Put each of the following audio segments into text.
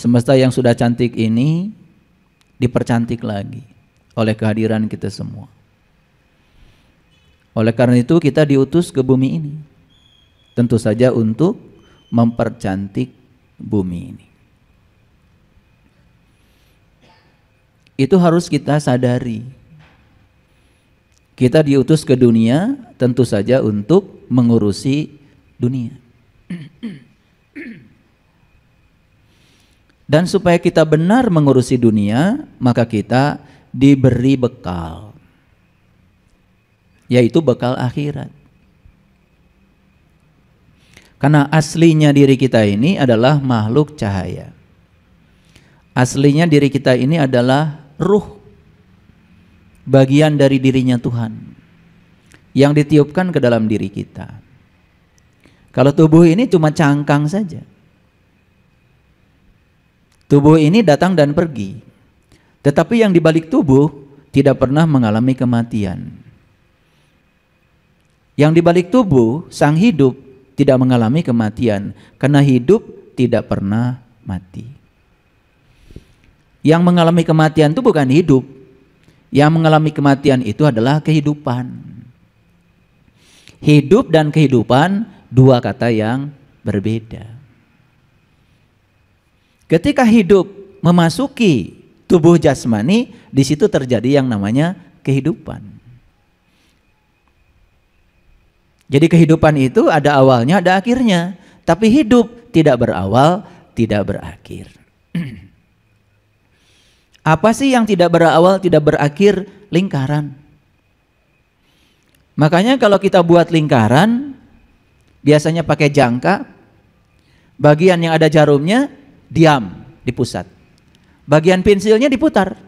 Semesta yang sudah cantik ini dipercantik lagi oleh kehadiran kita semua. Oleh karena itu kita diutus ke bumi ini, tentu saja untuk mempercantik bumi ini. Itu harus kita sadari. Kita diutus ke dunia tentu saja untuk mengurusi dunia. Dan supaya kita benar mengurusi dunia, maka kita diberi bekal, yaitu bekal akhirat. Karena aslinya diri kita ini adalah makhluk cahaya. Aslinya diri kita ini adalah ruh, bagian dari dirinya Tuhan yang ditiupkan ke dalam diri kita. Kalau tubuh ini cuma cangkang saja. Tubuh ini datang dan pergi. Tetapi yang di balik tubuh tidak pernah mengalami kematian. Yang di balik tubuh, sang hidup tidak mengalami kematian, karena hidup tidak pernah mati. Yang mengalami kematian itu bukan hidup. Yang mengalami kematian itu adalah kehidupan. Hidup dan kehidupan dua kata yang berbeda. Ketika hidup memasuki tubuh jasmani, di situ terjadi yang namanya kehidupan. Jadi kehidupan itu ada awalnya, ada akhirnya. Tapi hidup tidak berawal, tidak berakhir. Apa sih yang tidak berawal, tidak berakhir? Lingkaran. Makanya kalau kita buat lingkaran, biasanya pakai jangka, bagian yang ada jarumnya diam di pusat, bagian pensilnya diputar,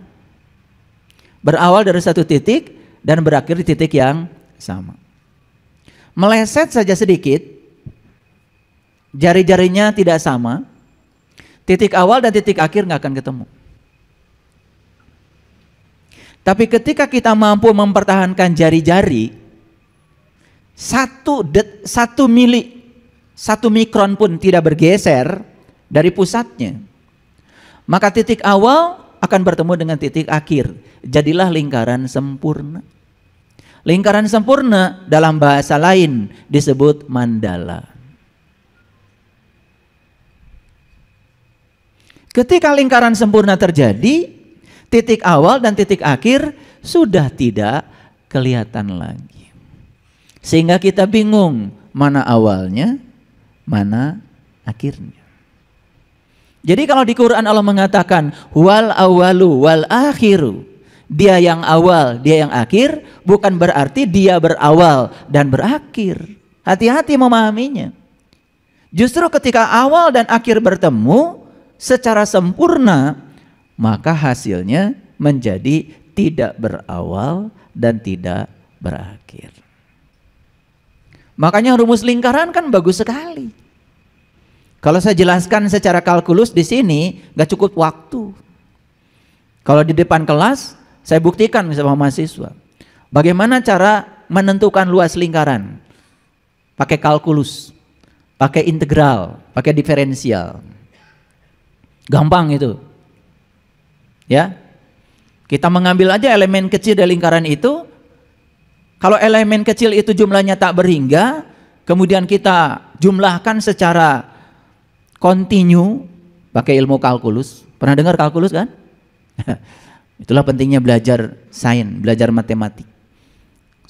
berawal dari satu titik dan berakhir di titik yang sama. Meleset saja sedikit, jari-jarinya tidak sama, titik awal dan titik akhir nggak akan ketemu. Tapi ketika kita mampu mempertahankan jari-jari, satu mikron pun tidak bergeser dari pusatnya, maka titik awal akan bertemu dengan titik akhir. Jadilah lingkaran sempurna. Lingkaran sempurna dalam bahasa lain disebut mandala. Ketika lingkaran sempurna terjadi, titik awal dan titik akhir sudah tidak kelihatan lagi. Sehingga kita bingung mana awalnya, mana akhirnya. Jadi kalau di Quran Allah mengatakan wal awalu wal akhiru, dia yang awal, dia yang akhir, bukan berarti dia berawal dan berakhir. Hati-hati memahaminya. Justru ketika awal dan akhir bertemu secara sempurna, maka hasilnya menjadi tidak berawal dan tidak berakhir. Makanya rumus lingkaran kan bagus sekali. Kalau saya jelaskan secara kalkulus di sini nggak cukup waktu. Kalau di depan kelas saya buktikan sama mahasiswa bagaimana cara menentukan luas lingkaran. Pakai kalkulus, pakai integral, pakai diferensial. Gampang itu. Ya. Kita mengambil aja elemen kecil dari lingkaran itu. Kalau elemen kecil itu jumlahnya tak berhingga, kemudian kita jumlahkan secara kontinu pakai ilmu kalkulus. Pernah dengar kalkulus kan? Itulah pentingnya belajar sains, belajar matematik.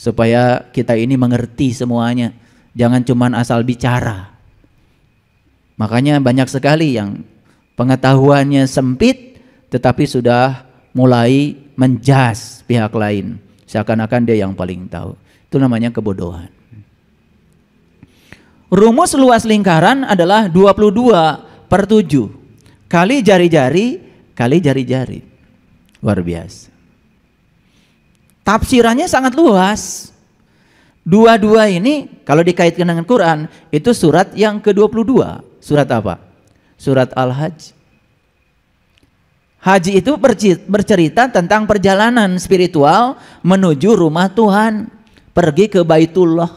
Supaya kita ini mengerti semuanya. Jangan cuma asal bicara. Makanya banyak sekali yang pengetahuannya sempit tetapi sudah mulai menjas pihak lain. Seakan-akan dia yang paling tahu. Itu namanya kebodohan. Rumus luas lingkaran adalah 22/7 kali jari-jari kali jari-jari. Luar biasa. Tafsirannya sangat luas. Dua-dua ini kalau dikaitkan dengan Quran itu surat yang ke-22. Surat apa? Surat Al-Hajj. Haji itu bercerita tentang perjalanan spiritual menuju rumah Tuhan, pergi ke Baitullah.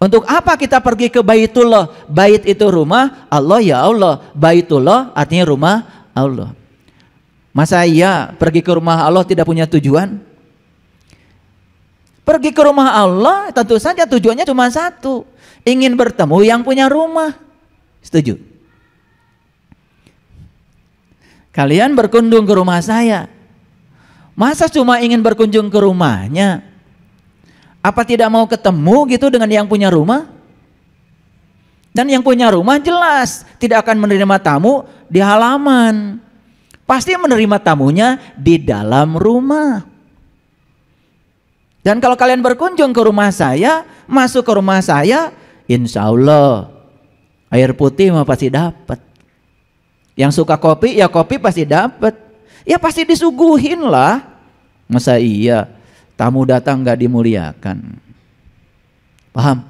Untuk apa kita pergi ke Baitullah? Bait itu rumah Allah, ya Allah. Baitullah artinya rumah Allah. Masa iya pergi ke rumah Allah tidak punya tujuan? Pergi ke rumah Allah tentu saja tujuannya cuma satu, ingin bertemu yang punya rumah. Setuju? Kalian berkunjung ke rumah saya, masa cuma ingin berkunjung ke rumahnya? Apa tidak mau ketemu gitu dengan yang punya rumah? Dan yang punya rumah jelas tidak akan menerima tamu di halaman, pasti menerima tamunya di dalam rumah. Dan kalau kalian berkunjung ke rumah saya, masuk ke rumah saya, insya Allah air putih mah pasti dapat. Yang suka kopi ya kopi pasti dapat. Ya pasti disuguhin lah. Masa iya tamu datang gak dimuliakan? Paham?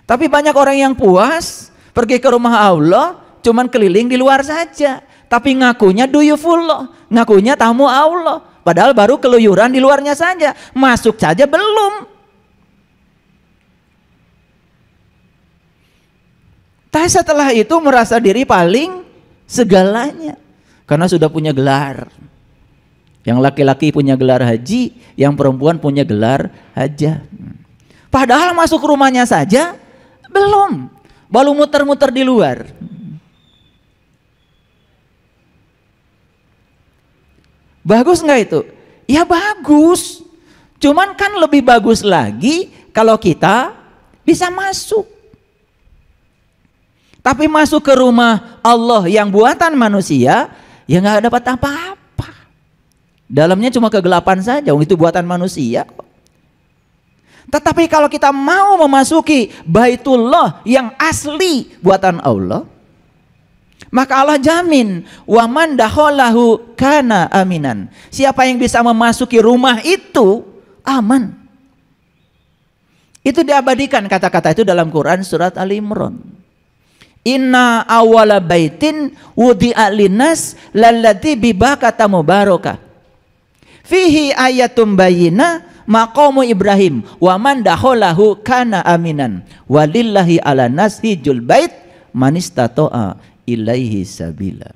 Tapi banyak orang yang puas pergi ke rumah Allah cuman keliling di luar saja, tapi ngakunya duyufullah, ngakunya tamu Allah, padahal baru keluyuran di luarnya saja, masuk saja belum. Tapi setelah itu merasa diri paling segalanya karena sudah punya gelar. Yang laki-laki punya gelar haji, yang perempuan punya gelar hajah. Padahal masuk rumahnya saja belum, baru muter-muter di luar. Bagus nggak itu? Ya bagus. Cuman kan lebih bagus lagi kalau kita bisa masuk. Tapi masuk ke rumah Allah yang buatan manusia, ya nggak dapat apa-apa. Dalamnya cuma kegelapan saja, itu buatan manusia. Tetapi kalau kita mau memasuki Baitullah yang asli buatan Allah, maka Allah jamin, wa man dakhalahu kana aminan. Siapa yang bisa memasuki rumah itu aman. Itu diabadikan kata-kata itu dalam Quran surat Ali Imran. Inna awwala baitin wudi'a linnas lalladzi bibakata mubarakah. Fihi ayatum bayyinah maqamu Ibrahim wa man dakhalahu kana aminan walillahi ala nas hijjul bait man istata'a ilaihi sabila.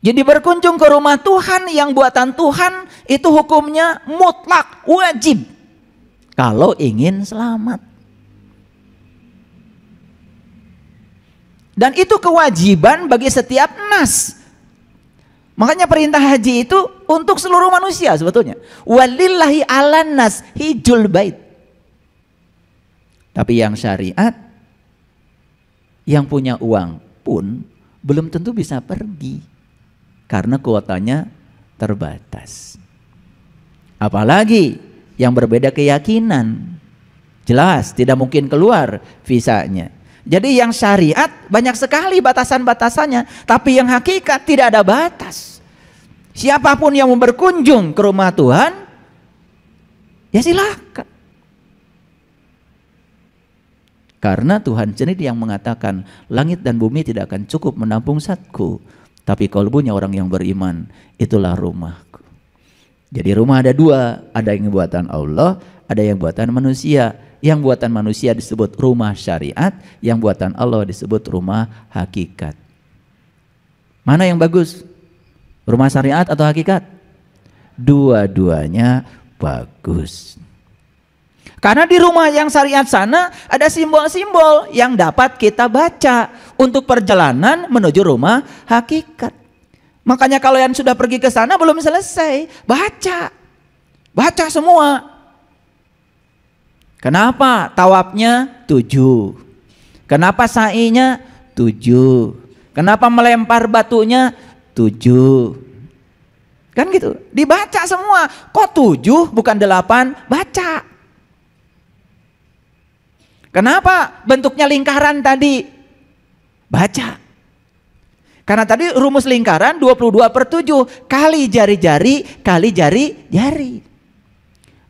Jadi berkunjung ke rumah Tuhan yang buatan Tuhan itu hukumnya mutlak, wajib kalau ingin selamat. Dan itu kewajiban bagi setiap nas. Makanya perintah haji itu untuk seluruh manusia sebetulnya. Walillahi ala nas hijjul bait. Tapi yang syariat, yang punya uang pun belum tentu bisa pergi karena kuotanya terbatas. Apalagi yang berbeda keyakinan, jelas tidak mungkin keluar visanya. Jadi yang syariat banyak sekali batasan-batasannya, tapi yang hakikat tidak ada batas. Siapapun yang mau berkunjung ke rumah Tuhan, ya silakan. Karena Tuhan sendiri yang mengatakan, langit dan bumi tidak akan cukup menampung zatku, tapi kalbunya orang yang beriman, itulah rumahku. Jadi rumah ada dua, ada yang buatan Allah, ada yang buatan manusia. Yang buatan manusia disebut rumah syariat, yang buatan Allah disebut rumah hakikat. Mana yang bagus? Rumah syariat atau hakikat? Dua-duanya bagus. Karena di rumah yang syariat sana ada simbol-simbol yang dapat kita baca untuk perjalanan menuju rumah hakikat. Makanya kalau yang sudah pergi ke sana belum selesai, baca semua. Kenapa tawafnya 7? Kenapa sa'inya 7? Kenapa melempar batunya 7? Kan gitu, dibaca semua. Kok 7 bukan 8? Baca. Kenapa bentuknya lingkaran tadi? Baca. Karena tadi rumus lingkaran 22/7 kali jari-jari kali jari-jari.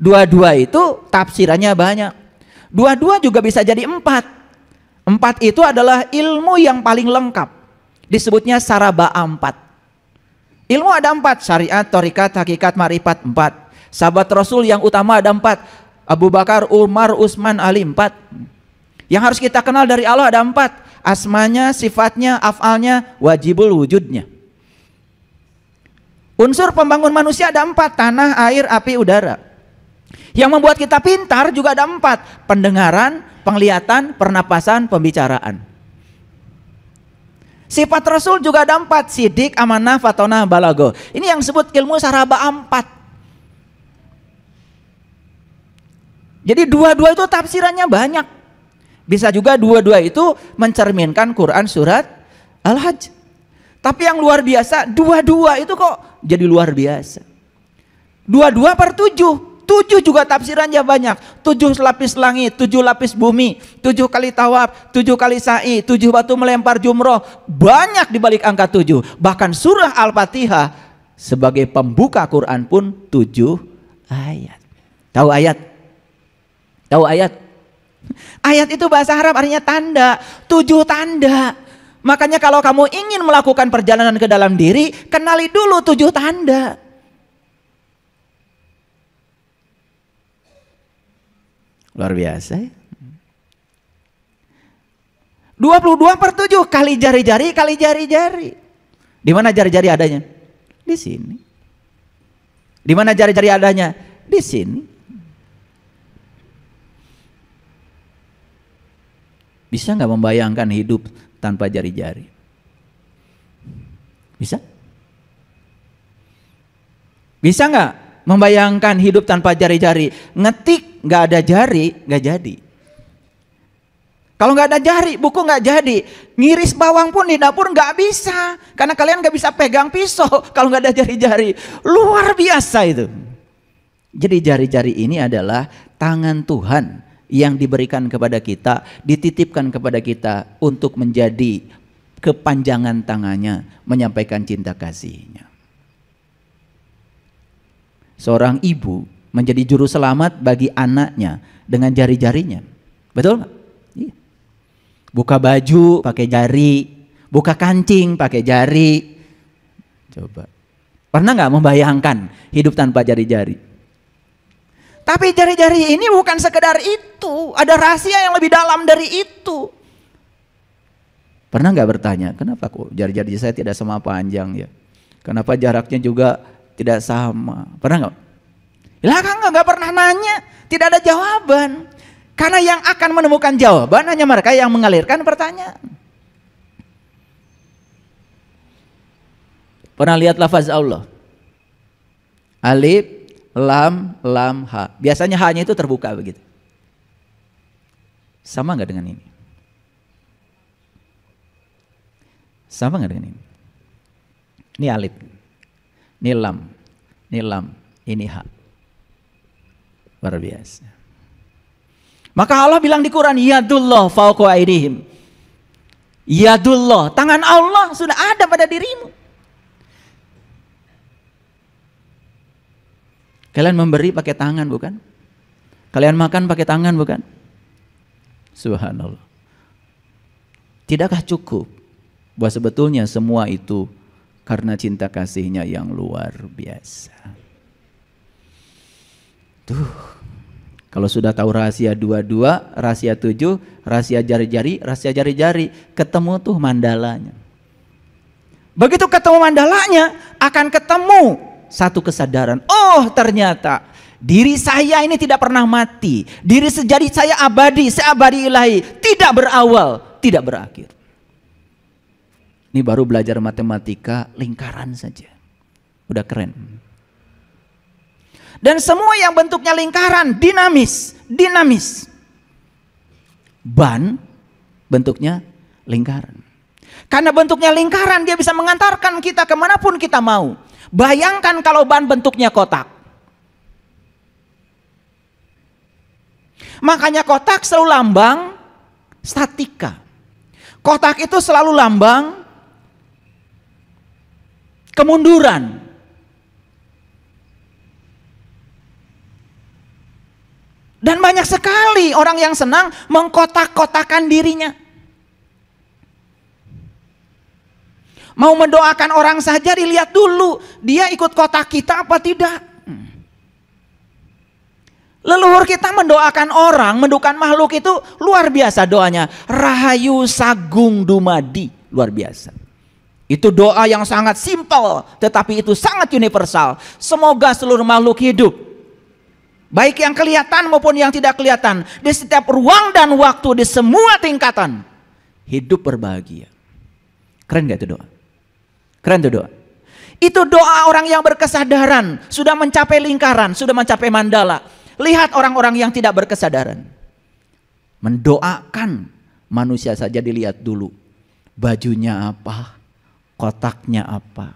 Dua-dua itu tafsirannya banyak. Dua-dua juga bisa jadi 4. 4 itu adalah ilmu yang paling lengkap. Disebutnya saraba 4. Ilmu ada 4, syariat, thariqat, hakikat, ma'rifat 4. Sahabat Rasul yang utama ada 4. Abu Bakar, Umar, Utsman, Ali, 4. Yang harus kita kenal dari Allah ada 4. Asmanya, sifatnya, af'alnya, wajibul wujudnya. Unsur pembangun manusia ada 4. Tanah, air, api, udara. Yang membuat kita pintar juga ada 4. Pendengaran, penglihatan, pernapasan, pembicaraan. Sifat Rasul juga ada 4. Sidik, amanah, fatonah, balago. Ini yang disebut ilmu saraba 4. Jadi dua-dua itu tafsirannya banyak. Bisa juga dua-dua itu mencerminkan Quran surat Al-Hajj. Tapi yang luar biasa, dua-dua itu kok jadi luar biasa. 22 per 7. 7 juga tafsirannya banyak. 7 lapis langit, 7 lapis bumi, 7 kali tawaf, 7 kali sa'i, 7 batu melempar jumroh. Banyak dibalik angka 7. Bahkan surah Al-Fatihah sebagai pembuka Quran pun 7 ayat. Tahu ayat? Tahu ayat? Ayat itu bahasa Arab artinya tanda, 7 tanda. Makanya kalau kamu ingin melakukan perjalanan ke dalam diri, kenali dulu 7 tanda. Luar biasa ya. 22 per 7 kali jari-jari kali jari-jari. Di mana jari-jari adanya? Di sini. Di mana jari-jari adanya? Di sini. Bisa nggak membayangkan hidup tanpa jari-jari? Bisa? Bisa nggak membayangkan hidup tanpa jari-jari? Ngetik nggak ada jari, nggak jadi. Kalau nggak ada jari, buku nggak jadi. Ngiris bawang pun di dapur nggak bisa, karena kalian nggak bisa pegang pisau kalau nggak ada jari-jari. Luar biasa itu. Jadi jari-jari ini adalah tangan Tuhan yang diberikan kepada kita, dititipkan kepada kita untuk menjadi kepanjangan tangannya, menyampaikan cinta kasihnya. Seorang ibu menjadi juru selamat bagi anaknya dengan jari-jarinya. Betul nggak? Iya. Buka baju pakai jari, buka kancing pakai jari. Coba. Pernah nggak membayangkan hidup tanpa jari-jari? Tapi jari-jari ini bukan sekedar itu, ada rahasia yang lebih dalam dari itu. Pernah nggak bertanya, kenapa kok jari-jari saya tidak sama panjang ya? Kenapa jaraknya juga tidak sama? Pernah nggak? Lah kan nggak pernah nanya, tidak ada jawaban. Karena yang akan menemukan jawaban hanya mereka yang mengalirkan pertanyaan. Pernah lihat lafaz Allah? Alif, lam, lam, ha. Biasanya ha-nya itu terbuka begitu. Sama nggak dengan ini? Sama nggak dengan ini? Ini alif, ini lam, ini ha. Luar biasa. Maka Allah bilang di Quran, yadullah fawqa aydihim. Yadullah, tangan Allah sudah ada pada dirimu. Kalian memberi pakai tangan bukan? Kalian makan pakai tangan bukan? Subhanallah. Tidakkah cukup bahwa sebetulnya semua itu karena cinta kasihnya yang luar biasa. Tuh, kalau sudah tahu rahasia 22, rahasia 7, rahasia jari-jari, ketemu tuh mandalanya. Begitu ketemu mandalanya, akan ketemu satu kesadaran, oh ternyata diri saya ini tidak pernah mati, diri sejadi saya abadi, seabadi ilahi, tidak berawal, tidak berakhir. Ini baru belajar matematika lingkaran saja, udah keren. Dan semua yang bentuknya lingkaran, dinamis. Ban bentuknya lingkaran. Karena bentuknya lingkaran, dia bisa mengantarkan kita kemanapun kita mau. Bayangkan kalau ban bentuknya kotak. Makanya kotak selalu lambang statika. Kotak itu selalu lambang kemunduran. Dan banyak sekali orang yang senang mengkotak-kotakan dirinya. Mau mendoakan orang saja dilihat dulu, dia ikut kotak kita apa tidak. Leluhur kita mendoakan orang, mendoakan makhluk itu luar biasa doanya. Rahayu sagung dumadi, luar biasa. Itu doa yang sangat simpel, tetapi itu sangat universal. Semoga seluruh makhluk hidup, baik yang kelihatan maupun yang tidak kelihatan, di setiap ruang dan waktu, di semua tingkatan, hidup berbahagia. Keren gak itu doa? Keren itu doa. Itu doa orang yang berkesadaran, sudah mencapai lingkaran, sudah mencapai mandala. Lihat orang-orang yang tidak berkesadaran, mendoakan manusia saja dilihat dulu, bajunya apa, kotaknya apa.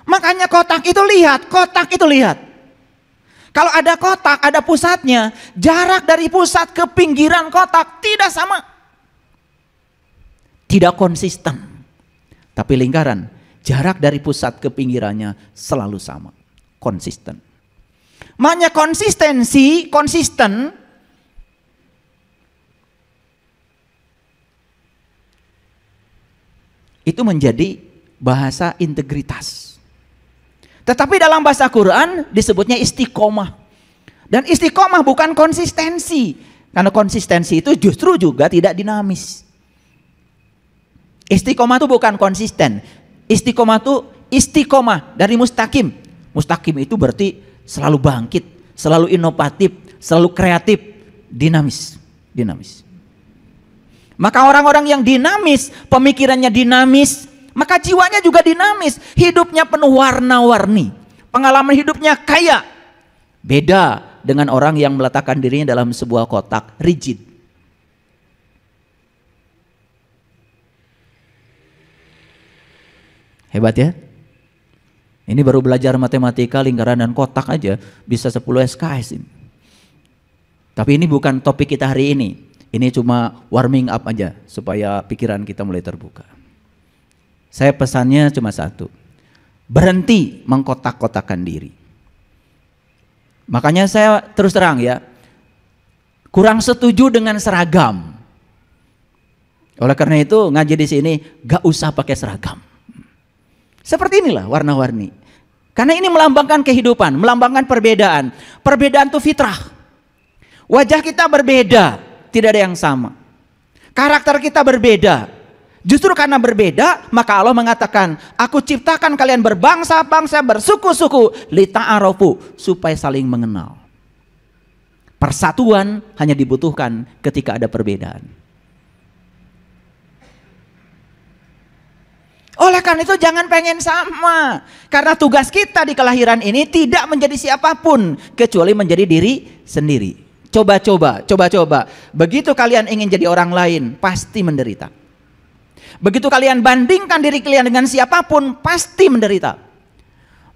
Makanya kotak itu lihat, kotak itu lihat. Kalau ada kotak, ada pusatnya, jarak dari pusat ke pinggiran kotak tidak sama. Tidak konsisten. Tapi lingkaran, jarak dari pusat ke pinggirannya selalu sama. Konsisten. Makanya konsistensi, konsisten itu menjadi bahasa integritas. Tetapi dalam bahasa Quran disebutnya istiqomah. Dan istiqomah bukan konsistensi. Karena konsistensi itu justru juga tidak dinamis. Istiqomah itu bukan konsisten. Istiqomah itu istiqomah dari mustaqim. Mustaqim itu berarti selalu bangkit, selalu inovatif, selalu kreatif, dinamis. Maka orang-orang yang dinamis, pemikirannya dinamis, maka jiwanya juga dinamis, hidupnya penuh warna-warni, pengalaman hidupnya kaya. Beda dengan orang yang meletakkan dirinya dalam sebuah kotak rigid. Hebat ya? Ini baru belajar matematika, lingkaran dan kotak aja bisa 10 SKS ini. Tapi ini bukan topik kita hari ini. Ini cuma warming up aja supaya pikiran kita mulai terbuka. Saya pesannya cuma satu. Berhenti mengkotak-kotakan diri. Makanya saya terus terang ya, kurang setuju dengan seragam. Oleh karena itu ngaji di sini gak usah pakai seragam. Seperti inilah warna-warni. Karena ini melambangkan kehidupan, melambangkan perbedaan. Perbedaan itu fitrah. Wajah kita berbeda, tidak ada yang sama. Karakter kita berbeda. Justru karena berbeda, maka Allah mengatakan, aku ciptakan kalian berbangsa-bangsa, bersuku-suku, lita'arofu, supaya saling mengenal. Persatuan hanya dibutuhkan ketika ada perbedaan. Oleh karena itu jangan pengen sama. Karena tugas kita di kelahiran ini tidak menjadi siapapun kecuali menjadi diri sendiri. Coba-coba. Begitu kalian ingin jadi orang lain, pasti menderita. Begitu kalian bandingkan diri kalian dengan siapapun, pasti menderita.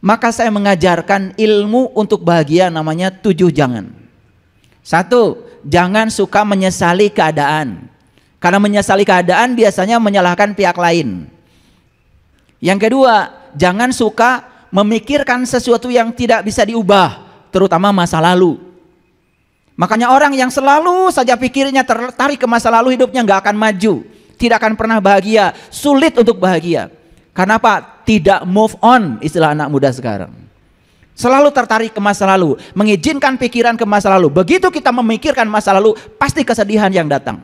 Maka saya mengajarkan ilmu untuk bahagia namanya 7 jangan. 1, jangan suka menyesali keadaan. Karena menyesali keadaan biasanya menyalahkan pihak lain. Yang kedua, jangan suka memikirkan sesuatu yang tidak bisa diubah, terutama masa lalu. Makanya orang yang selalu saja pikirnya tertarik ke masa lalu, hidupnya nggak akan maju, tidak akan pernah bahagia, sulit untuk bahagia. Karena apa? Tidak move on, istilah anak muda sekarang. Selalu tertarik ke masa lalu, mengizinkan pikiran ke masa lalu. Begitu kita memikirkan masa lalu, pasti kesedihan yang datang.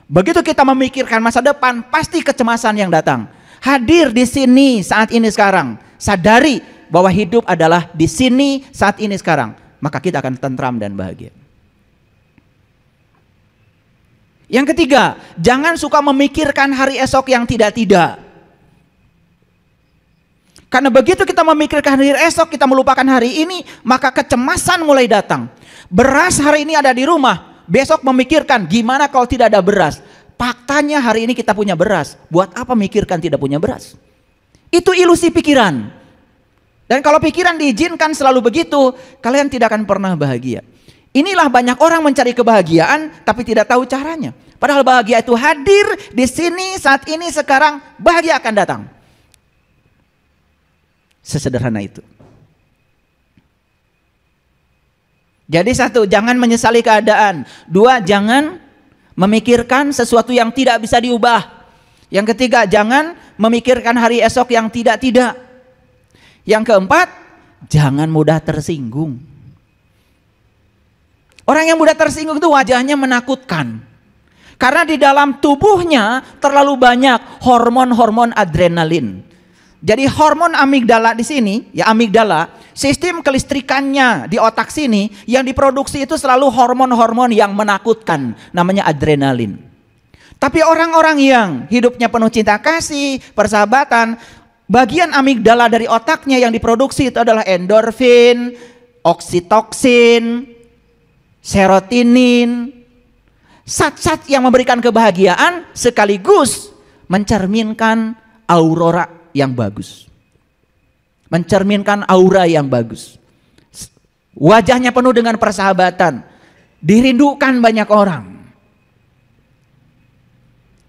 Begitu kita memikirkan masa depan, pasti kecemasan yang datang. Hadir di sini saat ini sekarang. Sadari bahwa hidup adalah di sini saat ini sekarang. Maka kita akan tentram dan bahagia. Yang ketiga, jangan suka memikirkan hari esok yang tidak-tidak. Karena begitu kita memikirkan hari esok, kita melupakan hari ini, maka kecemasan mulai datang. Beras hari ini ada di rumah, besok memikirkan gimana kalau tidak ada beras. Faktanya hari ini kita punya beras. Buat apa mikirkan tidak punya beras? Itu ilusi pikiran. Dan kalau pikiran diizinkan selalu begitu, kalian tidak akan pernah bahagia. Inilah banyak orang mencari kebahagiaan tapi tidak tahu caranya. Padahal bahagia itu hadir di sini saat ini sekarang, bahagia akan datang. Sesederhana itu. Jadi 1, jangan menyesali keadaan. 2, jangan memikirkan sesuatu yang tidak bisa diubah. Yang ketiga, jangan memikirkan hari esok yang tidak-tidak. Yang keempat, jangan mudah tersinggung. Orang yang mudah tersinggung itu wajahnya menakutkan. Karena di dalam tubuhnya terlalu banyak hormon-hormon adrenalin. Jadi hormon amigdala di sini, ya amigdala, sistem kelistrikannya di otak sini yang diproduksi itu selalu hormon-hormon yang menakutkan, namanya adrenalin. Tapi orang-orang yang hidupnya penuh cinta kasih, persahabatan, bagian amigdala dari otaknya yang diproduksi itu adalah endorfin, oksitoksin, serotonin, zat-zat yang memberikan kebahagiaan sekaligus mencerminkan aurora yang bagus. Mencerminkan aura yang bagus. Wajahnya penuh dengan persahabatan. Dirindukan banyak orang.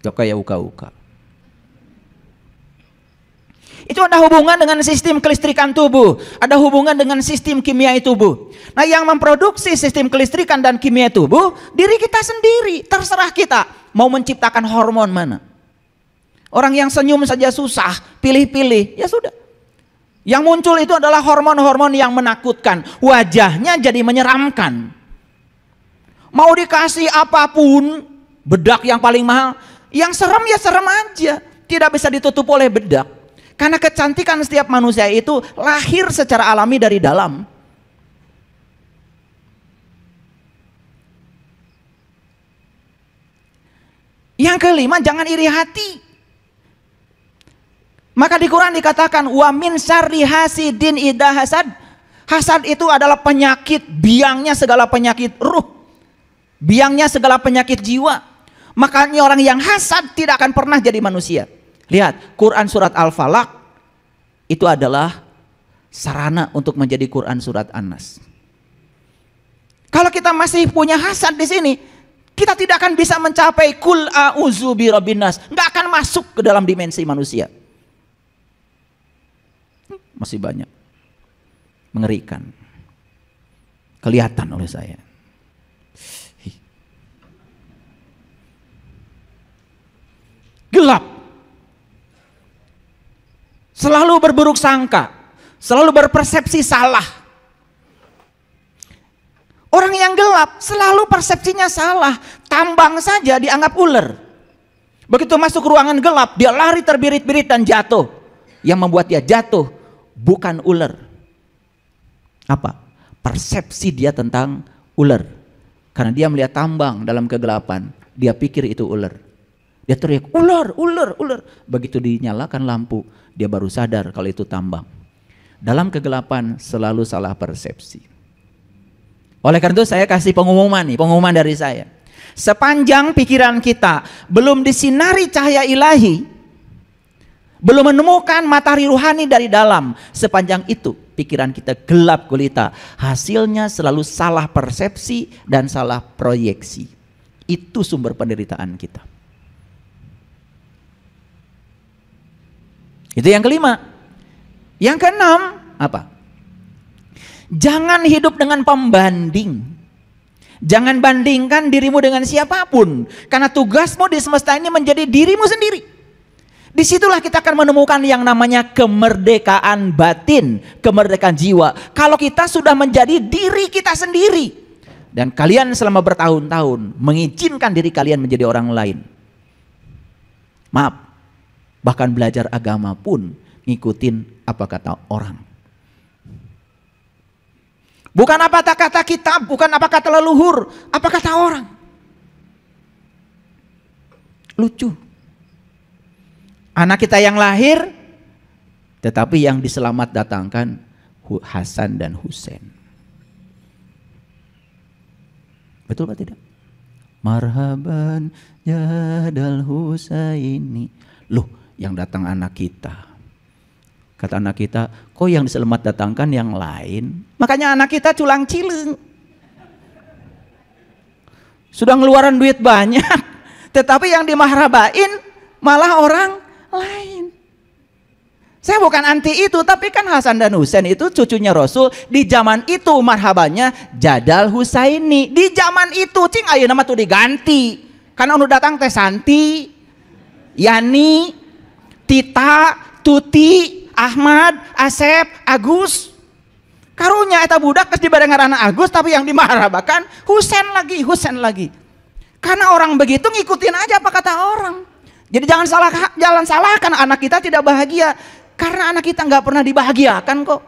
Gak kayak uka-uka. Itu ada hubungan dengan sistem kelistrikan tubuh. Ada hubungan dengan sistem kimia tubuh. Nah, yang memproduksi sistem kelistrikan dan kimia tubuh, diri kita sendiri. Terserah kita mau menciptakan hormon mana. Orang yang senyum saja susah, pilih-pilih, ya sudah. Yang muncul itu adalah hormon-hormon yang menakutkan. Wajahnya jadi menyeramkan. Mau dikasih apapun, bedak yang paling mahal, yang serem ya serem aja. Tidak bisa ditutup oleh bedak. Karena kecantikan setiap manusia itu lahir secara alami dari dalam. Yang kelima, jangan iri hati. Maka di Quran dikatakan wa min syarri hasidin idza hasad. Hasad itu adalah penyakit, biangnya segala penyakit ruh. Biangnya segala penyakit jiwa. Makanya orang yang hasad tidak akan pernah jadi manusia. Lihat, Quran surat Al-Falaq itu adalah sarana untuk menjadi Quran surat An-Nas. Kalau kita masih punya hasad di sini, kita tidak akan bisa mencapai kul a'udzu birabbin nas, nggak akan masuk ke dalam dimensi manusia. Masih banyak. Mengerikan. Kelihatan oleh saya. Gelap. Selalu berburuk sangka, selalu berpersepsi salah. Orang yang gelap selalu persepsinya salah. Tambang saja dianggap ular. Begitu masuk ruangan gelap, dia lari terbirit-birit dan jatuh. Yang membuat dia jatuh bukan ular. Apa? Persepsi dia tentang ular. Karena dia melihat tambang dalam kegelapan, dia pikir itu ular. Dia teriak, ular, ular, ular. Begitu dinyalakan lampu, dia baru sadar kalau itu tambang. Dalam kegelapan selalu salah persepsi. Oleh karena itu saya kasih pengumuman nih, pengumuman dari saya. Sepanjang pikiran kita belum disinari cahaya ilahi, belum menemukan matahari ruhani dari dalam, sepanjang itu pikiran kita gelap gulita. Hasilnya selalu salah persepsi dan salah proyeksi. Itu sumber penderitaan kita. Itu yang kelima. Yang keenam, apa? Jangan hidup dengan pembanding. Jangan bandingkan dirimu dengan siapapun. Karena tugasmu di semesta ini menjadi dirimu sendiri. Disitulah kita akan menemukan yang namanya kemerdekaan batin, kemerdekaan jiwa. Kalau kita sudah menjadi diri kita sendiri. Dan kalian selama bertahun-tahun mengizinkan diri kalian menjadi orang lain. Maaf. Bahkan belajar agama pun ngikutin apa kata orang. Bukan apa kata kitab, bukan apa kata leluhur, apa kata orang. Lucu. Anak kita yang lahir, tetapi yang diselamat datangkan Hasan dan Husain. Betul apa tidak? Marhaban jadal Husaini. Loh, yang datang anak kita. Kata anak kita, kok yang diselamat datangkan yang lain? Makanya anak kita culang cileng. Sudah ngeluaran duit banyak, tetapi yang dimahrabain malah orang lain. Saya bukan anti itu, tapi kan Hasan dan Husain itu cucunya Rasul. Di zaman itu marhabannya Jadal Husaini. Di zaman itu cing ayo nama tuh diganti. Karena udah datang teh Santi, Yani, Tita, Tuti, Ahmad, Asep, Agus. Karunya eta budak geus dibarengaran Agus, tapi yang dimarah bahkan Husen lagi. Karena orang begitu ngikutin aja apa kata orang. Jadi jangan salahkan anak kita tidak bahagia, karena anak kita nggak pernah dibahagiakan kok.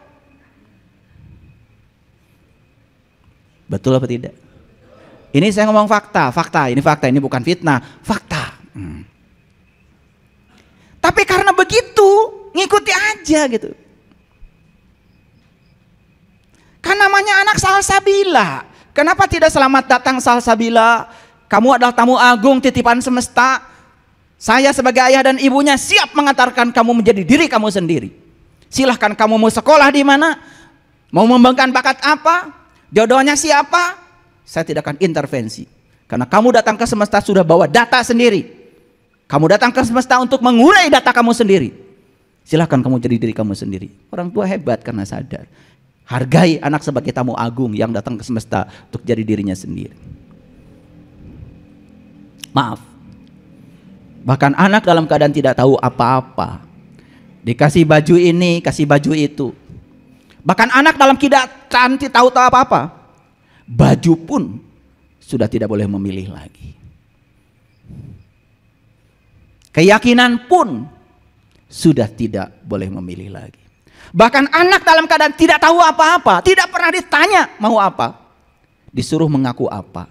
Betul apa tidak? Ini saya ngomong fakta, ini bukan fitnah, fakta. Tapi karena begitu, ngikuti aja gitu. Kan namanya anak salsabila. Kenapa tidak selamat datang salsabila? Kamu adalah tamu agung titipan semesta. Saya sebagai ayah dan ibunya siap mengantarkan kamu menjadi diri kamu sendiri. Silahkan kamu mau sekolah di mana, mau mengembangkan bakat apa, jodohnya siapa, saya tidak akan intervensi. Karena kamu datang ke semesta sudah bawa data sendiri. Kamu datang ke semesta untuk mengurai data kamu sendiri. Silahkan kamu jadi diri kamu sendiri. Orang tua hebat karena sadar. Hargai anak sebagai tamu agung yang datang ke semesta untuk jadi dirinya sendiri. Maaf. Bahkan anak dalam keadaan tidak tahu apa-apa. Dikasih baju ini, kasih baju itu. Bahkan anak dalam keadaan tidak tahu apa-apa. Baju pun sudah tidak boleh memilih lagi. Keyakinan pun sudah tidak boleh memilih lagi. Bahkan anak dalam keadaan tidak tahu apa-apa, tidak pernah ditanya mau apa, disuruh mengaku apa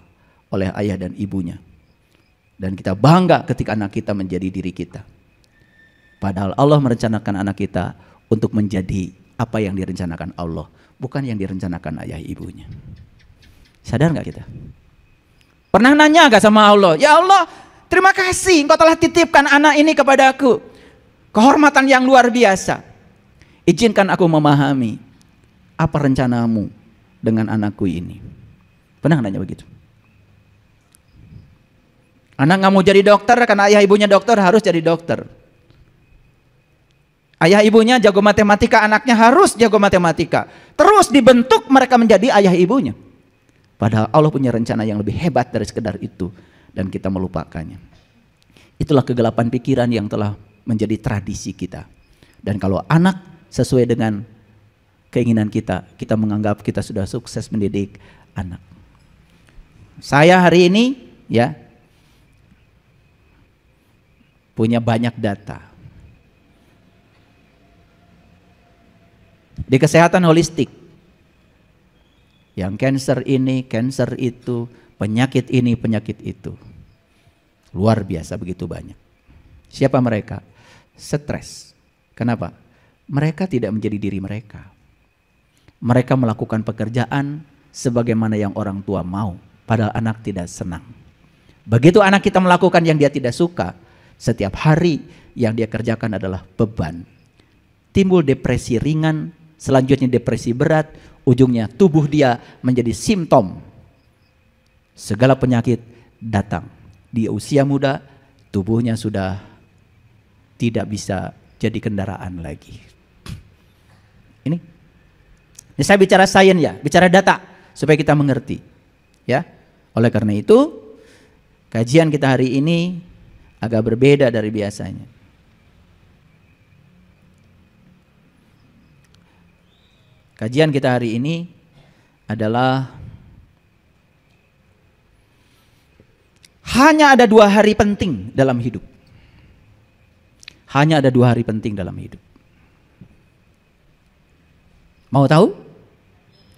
oleh ayah dan ibunya. Dan kita bangga ketika anak kita menjadi diri kita. Padahal Allah merencanakan anak kita untuk menjadi apa yang direncanakan Allah, bukan yang direncanakan ayah ibunya. Sadar gak kita? Pernah nanya gak sama Allah, ya Allah, terima kasih Engkau telah titipkan anak ini kepadaku. Kehormatan yang luar biasa. Izinkan aku memahami apa rencanamu dengan anakku ini. Pernah nanya begitu? Anak gak mau jadi dokter karena ayah ibunya dokter, harus jadi dokter. Ayah ibunya jago matematika, anaknya harus jago matematika. Terus dibentuk mereka menjadi ayah ibunya. Padahal Allah punya rencana yang lebih hebat dari sekedar itu. Dan kita melupakannya. Itulah kegelapan pikiran yang telah menjadi tradisi kita. Dan kalau anak sesuai dengan keinginan kita, kita menganggap kita sudah sukses mendidik anak. Saya hari ini ya punya banyak data. Di kesehatan holistik, yang cancer ini, cancer itu, penyakit ini, penyakit itu. Luar biasa begitu banyak. Siapa mereka? Stres. Kenapa? Mereka tidak menjadi diri mereka. Mereka melakukan pekerjaan sebagaimana yang orang tua mau. Padahal anak tidak senang. Begitu anak kita melakukan yang dia tidak suka, setiap hari yang dia kerjakan adalah beban. Timbul depresi ringan, selanjutnya depresi berat, ujungnya tubuh dia menjadi simptom. Segala penyakit datang. Di usia muda, tubuhnya sudah tidak bisa jadi kendaraan lagi. Ini saya bicara sains ya, bicara data supaya kita mengerti. Ya. Oleh karena itu, kajian kita hari ini agak berbeda dari biasanya. Kajian kita hari ini adalah hanya ada 2 hari penting dalam hidup. Hanya ada 2 hari penting dalam hidup. Mau tahu?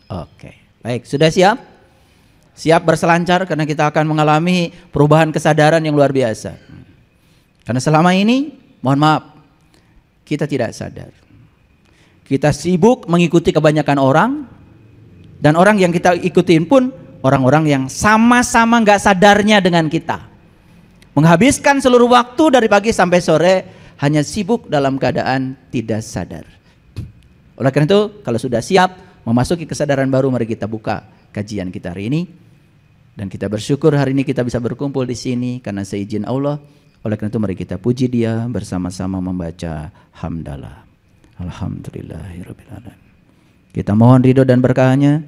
Oke, baik. Sudah siap? Siap berselancar karena kita akan mengalami perubahan kesadaran yang luar biasa. Karena selama ini, mohon maaf, kita tidak sadar. Kita sibuk mengikuti kebanyakan orang, dan orang yang kita ikutin pun orang-orang yang sama-sama gak sadarnya dengan kita. Menghabiskan seluruh waktu dari pagi sampai sore hanya sibuk dalam keadaan tidak sadar. Oleh karena itu, kalau sudah siap memasuki kesadaran baru, mari kita buka kajian kita hari ini. Dan kita bersyukur hari ini kita bisa berkumpul di sini karena seizin Allah. Oleh karena itu mari kita puji Dia bersama-sama membaca hamdalah. Alhamdulillahirabbil alamin. Kita mohon ridho dan berkahnya.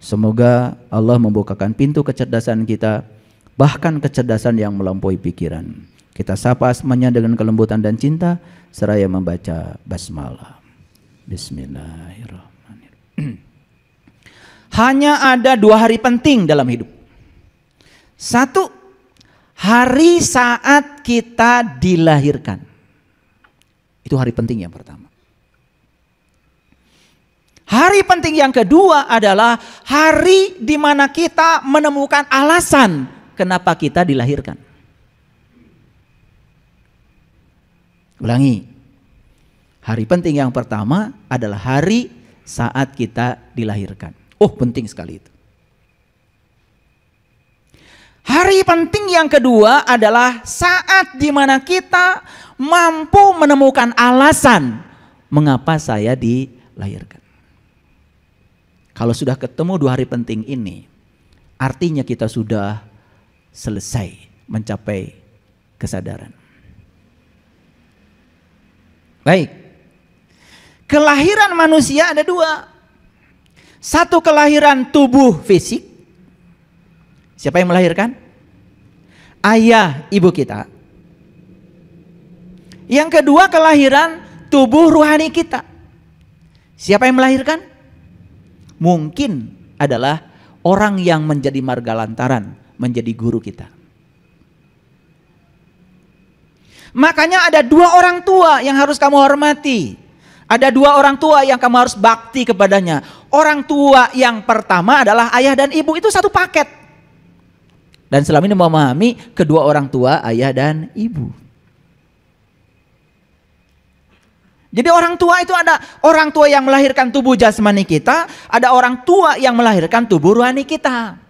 Semoga Allah membukakan pintu kecerdasan kita, bahkan kecerdasan yang melampaui pikiran. Kita sapa semuanya dengan kelembutan dan cinta seraya membaca basmalah. Bismillahirrahmanirrahim. hanya ada 2 hari penting dalam hidup. Satu, hari saat kita dilahirkan. Itu hari penting yang pertama. Hari penting yang kedua adalah hari di mana kita menemukan alasan kenapa kita dilahirkan. Ulangi. Hari penting yang pertama adalah hari saat kita dilahirkan. Oh, penting sekali itu. Hari penting yang kedua adalah saat di mana kita mampu menemukan alasan mengapa saya dilahirkan. Kalau sudah ketemu 2 hari penting ini, artinya kita sudah selesai mencapai kesadaran. Baik. Kelahiran manusia ada 2. Satu, kelahiran tubuh fisik. Siapa yang melahirkan? Ayah ibu kita. Yang kedua, kelahiran tubuh rohani kita. Siapa yang melahirkan? Mungkin adalah orang yang menjadi marga lantaran, menjadi guru kita. Makanya ada 2 orang tua yang harus kamu hormati. Ada 2 orang tua yang kamu harus bakti kepadanya. Orang tua yang pertama adalah ayah dan ibu, itu satu paket. Dan selama ini memahami kedua orang tua, ayah dan ibu. Jadi orang tua itu ada orang tua yang melahirkan tubuh jasmani kita, ada orang tua yang melahirkan tubuh rohani kita.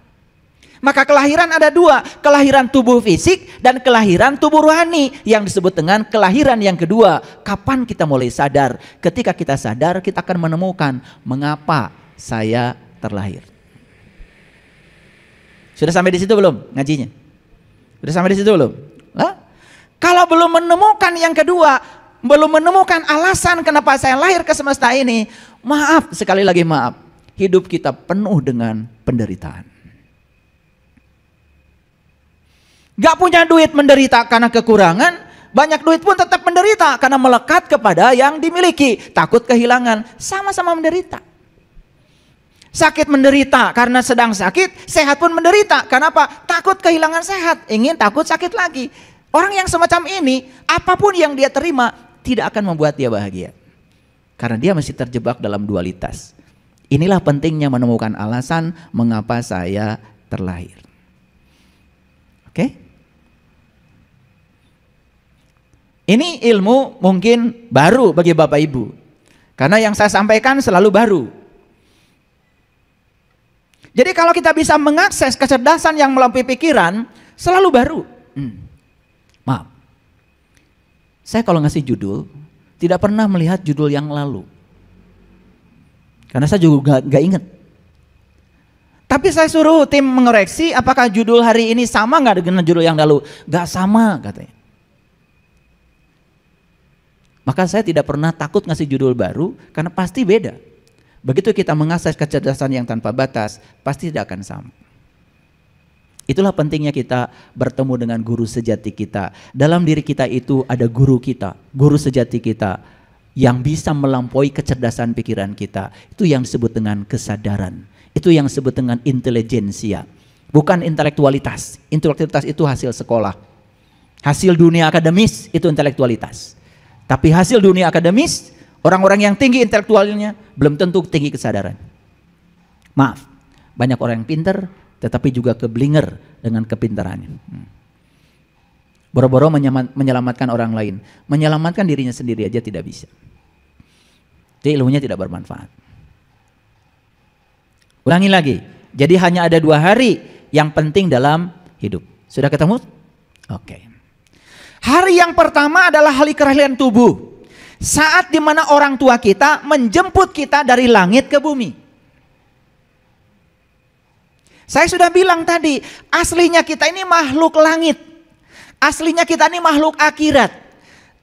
Maka kelahiran ada 2, kelahiran tubuh fisik dan kelahiran tubuh rohani yang disebut dengan kelahiran yang kedua. Kapan kita mulai sadar? Ketika kita sadar, kita akan menemukan mengapa saya terlahir. Sudah sampai di situ belum ngajinya? Sudah sampai di situ belum? Hah? Kalau belum menemukan yang kedua, belum menemukan alasan kenapa saya lahir ke semesta ini, maaf, sekali lagi maaf, hidup kita penuh dengan penderitaan. Gak punya duit menderita karena kekurangan, banyak duit pun tetap menderita karena melekat kepada yang dimiliki, takut kehilangan, sama-sama menderita. Sakit menderita karena sedang sakit, sehat pun menderita. Kenapa? Takut kehilangan sehat, ingin takut sakit lagi. Orang yang semacam ini, apapun yang dia terima tidak akan membuat dia bahagia. Karena dia masih terjebak dalam dualitas. Inilah pentingnya menemukan alasan mengapa saya terlahir. Oke? Ini ilmu mungkin baru bagi Bapak Ibu. Karena yang saya sampaikan selalu baru. Jadi kalau kita bisa mengakses kecerdasan yang melampaui pikiran, selalu baru. Maaf. Saya kalau ngasih judul, tidak pernah melihat judul yang lalu. Karena saya juga gak ingat. Tapi saya suruh tim mengoreksi apakah judul hari ini sama gak dengan judul yang lalu. Gak sama katanya. Maka saya tidak pernah takut ngasih judul baru karena pasti beda. Begitu kita mengakses kecerdasan yang tanpa batas, pasti tidak akan sama. Itulah pentingnya kita bertemu dengan guru sejati kita. Dalam diri kita itu ada guru kita, guru sejati kita yang bisa melampaui kecerdasan pikiran kita. Itu yang disebut dengan kesadaran. Itu yang disebut dengan intelijensia. Bukan intelektualitas. Intelektualitas itu hasil sekolah. Hasil dunia akademis itu intelektualitas. Tapi hasil dunia akademis, orang-orang yang tinggi intelektualnya belum tentu tinggi kesadaran. Maaf, banyak orang yang pintar tetapi juga keblinger dengan kepintarannya. Boro-boro menyelamatkan orang lain, menyelamatkan dirinya sendiri aja tidak bisa. Jadi ilmunya tidak bermanfaat. Ulangi lagi, jadi hanya ada 2 hari yang penting dalam hidup. Sudah ketemu? Oke. Hari yang pertama adalah hari kelahiran tubuh. Saat dimana orang tua kita menjemput kita dari langit ke bumi. Saya sudah bilang tadi, aslinya kita ini makhluk langit. Aslinya kita ini makhluk akhirat.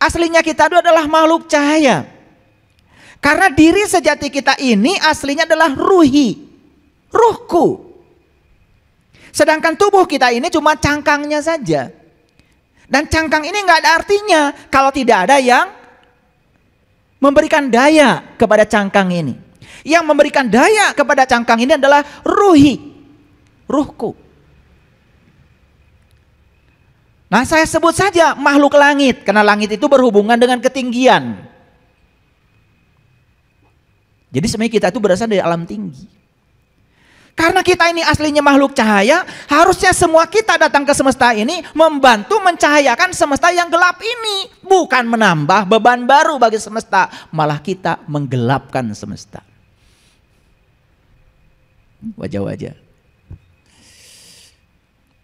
Aslinya kita itu adalah makhluk cahaya. Karena diri sejati kita ini aslinya adalah ruhi. Ruhku. Sedangkan tubuh kita ini cuma cangkangnya saja. Dan cangkang ini nggak ada artinya kalau tidak ada yang memberikan daya kepada cangkang ini. Yang memberikan daya kepada cangkang ini adalah ruhku. Nah, saya sebut saja makhluk langit, karena langit itu berhubungan dengan ketinggian. Jadi sebenarnya kita itu berasal dari alam tinggi. Karena kita ini aslinya makhluk cahaya, harusnya semua kita datang ke semesta ini membantu mencahayakan semesta yang gelap ini. Bukan menambah beban baru bagi semesta, malah kita menggelapkan semesta. Wajah-wajah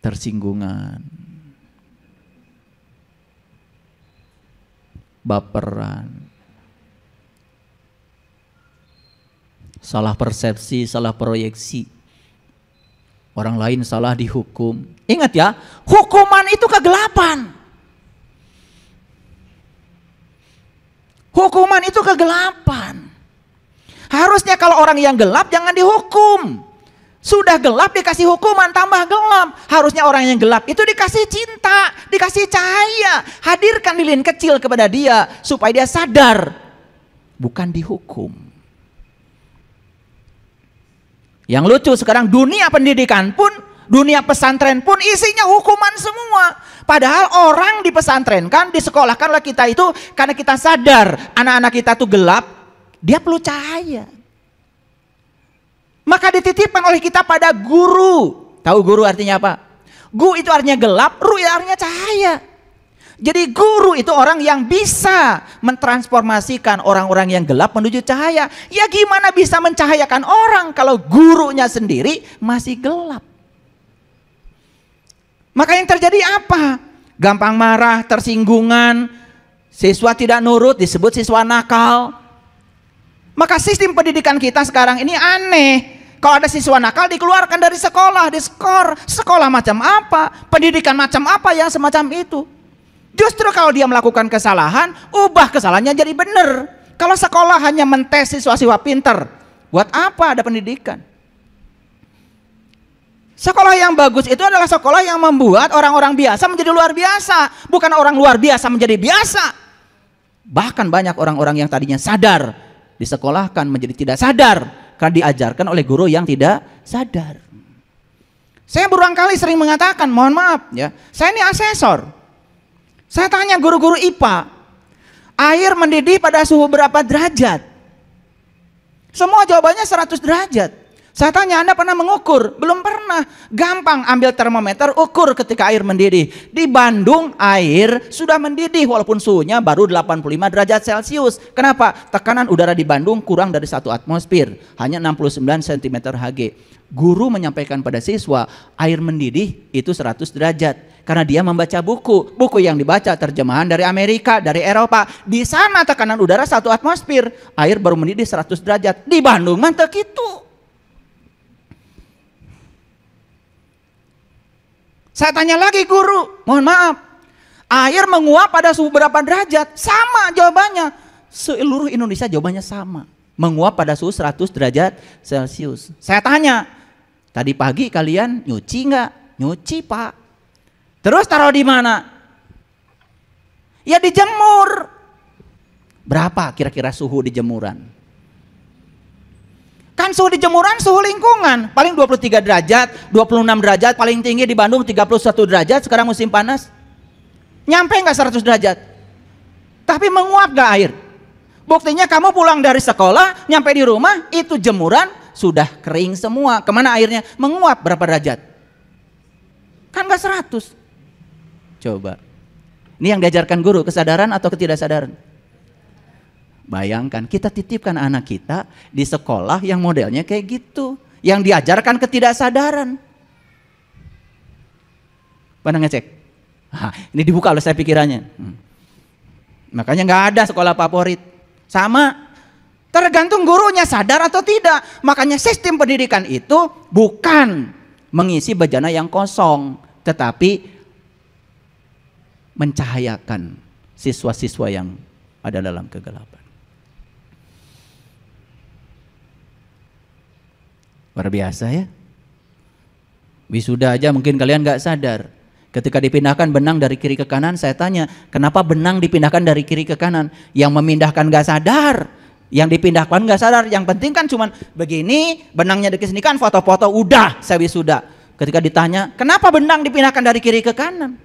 tersinggungan, baperan, salah persepsi, salah proyeksi. Orang lain salah dihukum. Ingat ya, hukuman itu kegelapan. Hukuman itu kegelapan. Harusnya kalau orang yang gelap jangan dihukum. Sudah gelap dikasih hukuman, tambah gelap. Harusnya orang yang gelap itu dikasih cinta, dikasih cahaya. Hadirkan lilin kecil kepada dia supaya dia sadar, bukan dihukum. Yang lucu sekarang dunia pendidikan pun, dunia pesantren pun isinya hukuman semua. Padahal orang dipesantrenkan, disekolahkanlah kita itu karena kita sadar anak-anak kita tuh gelap, dia perlu cahaya. Maka dititipkan oleh kita pada guru. Tahu guru artinya apa? Gu itu artinya gelap, ru itu artinya cahaya. Jadi guru itu orang yang bisa mentransformasikan orang-orang yang gelap menuju cahaya. Ya gimana bisa mencahayakan orang kalau gurunya sendiri masih gelap? Maka yang terjadi apa? Gampang marah, tersinggungan, siswa tidak nurut, disebut siswa nakal. Maka sistem pendidikan kita sekarang ini aneh. Kalau ada siswa nakal dikeluarkan dari sekolah, diskor. Sekolah macam apa? Pendidikan macam apa yang semacam itu? Justru kalau dia melakukan kesalahan, ubah kesalahannya jadi benar. Kalau sekolah hanya mentes siswa-siswa pinter, buat apa ada pendidikan? Sekolah yang bagus itu adalah sekolah yang membuat orang-orang biasa menjadi luar biasa. Bukan orang luar biasa menjadi biasa. Bahkan banyak orang-orang yang tadinya sadar disekolahkan menjadi tidak sadar karena diajarkan oleh guru yang tidak sadar. Saya berulang kali sering mengatakan, mohon maaf ya, saya ini asesor. Saya tanya guru-guru IPA, air mendidih pada suhu berapa derajat? Semua jawabannya 100 derajat. Saya tanya, Anda pernah mengukur? Belum pernah. Gampang, ambil termometer, ukur ketika air mendidih. Di Bandung air sudah mendidih walaupun suhunya baru 85 derajat Celcius. Kenapa? Tekanan udara di Bandung kurang dari 1 atmosfer, hanya 69 cm Hg. Guru menyampaikan pada siswa, air mendidih itu 100 derajat. Karena dia membaca buku yang dibaca terjemahan dari Amerika, dari Eropa. Di sana tekanan udara 1 atmosfer, air baru mendidih 100 derajat. Di Bandung mantap gitu. Saya tanya lagi guru, mohon maaf, air menguap pada suhu berapa derajat? Sama jawabannya. Seluruh Indonesia jawabannya sama. Menguap pada suhu 100 derajat Celcius. Saya tanya, tadi pagi kalian nyuci nggak? Nyuci Pak. Terus taruh di mana? Ya dijemur. Berapa kira-kira suhu di jemuran? Kan suhu di jemuran suhu lingkungan, paling 23 derajat, 26 derajat, paling tinggi di Bandung 31 derajat sekarang musim panas. Nyampe nggak 100 derajat? Tapi menguap nggak air? Buktinya kamu pulang dari sekolah, nyampe di rumah, itu jemuran sudah kering semua. Kemana airnya? Menguap berapa derajat? Kan nggak 100. Coba. Ini yang diajarkan guru, kesadaran atau ketidaksadaran? Bayangkan kita titipkan anak kita di sekolah yang modelnya kayak gitu, yang diajarkan ketidaksadaran. Pernah ngecek? Ini dibuka oleh saya pikirannya. Makanya nggak ada sekolah favorit. Sama, tergantung gurunya sadar atau tidak. Makanya sistem pendidikan itu bukan mengisi bejana yang kosong, tetapi mencahayakan siswa-siswa yang ada dalam kegelapan. Luar biasa ya. Wisuda aja mungkin kalian gak sadar. Ketika dipindahkan benang dari kiri ke kanan, saya tanya, kenapa benang dipindahkan dari kiri ke kanan? Yang memindahkan gak sadar, Yang dipindahkan nggak sadar. Yang penting kan cuman begini, benangnya di sini kan foto-foto, udah saya wisuda. Ketika ditanya, kenapa benang dipindahkan dari kiri ke kanan?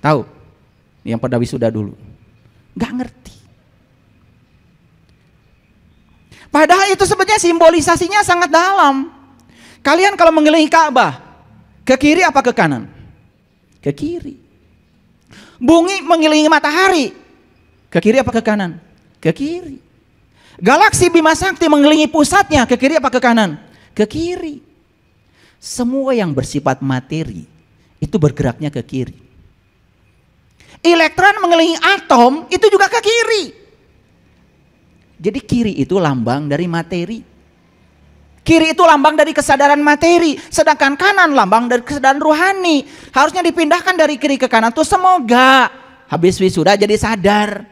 Tahu? Yang pada wisuda dulu. Nggak ngerti. Padahal itu sebenarnya simbolisasinya sangat dalam. Kalian kalau mengelilingi Ka'bah, ke kiri apa ke kanan? Ke kiri. Bumi mengelilingi matahari, ke kiri apa ke kanan? Ke kiri. Galaksi Bima Sakti mengelilingi pusatnya, ke kiri apa ke kanan? Ke kiri. Semua yang bersifat materi itu bergeraknya ke kiri. Elektron mengelilingi atom itu juga ke kiri. Jadi kiri itu lambang dari materi. Kiri itu lambang dari kesadaran materi, sedangkan kanan lambang dari kesadaran rohani. Harusnya dipindahkan dari kiri ke kanan tuh semoga habis wisuda jadi sadar.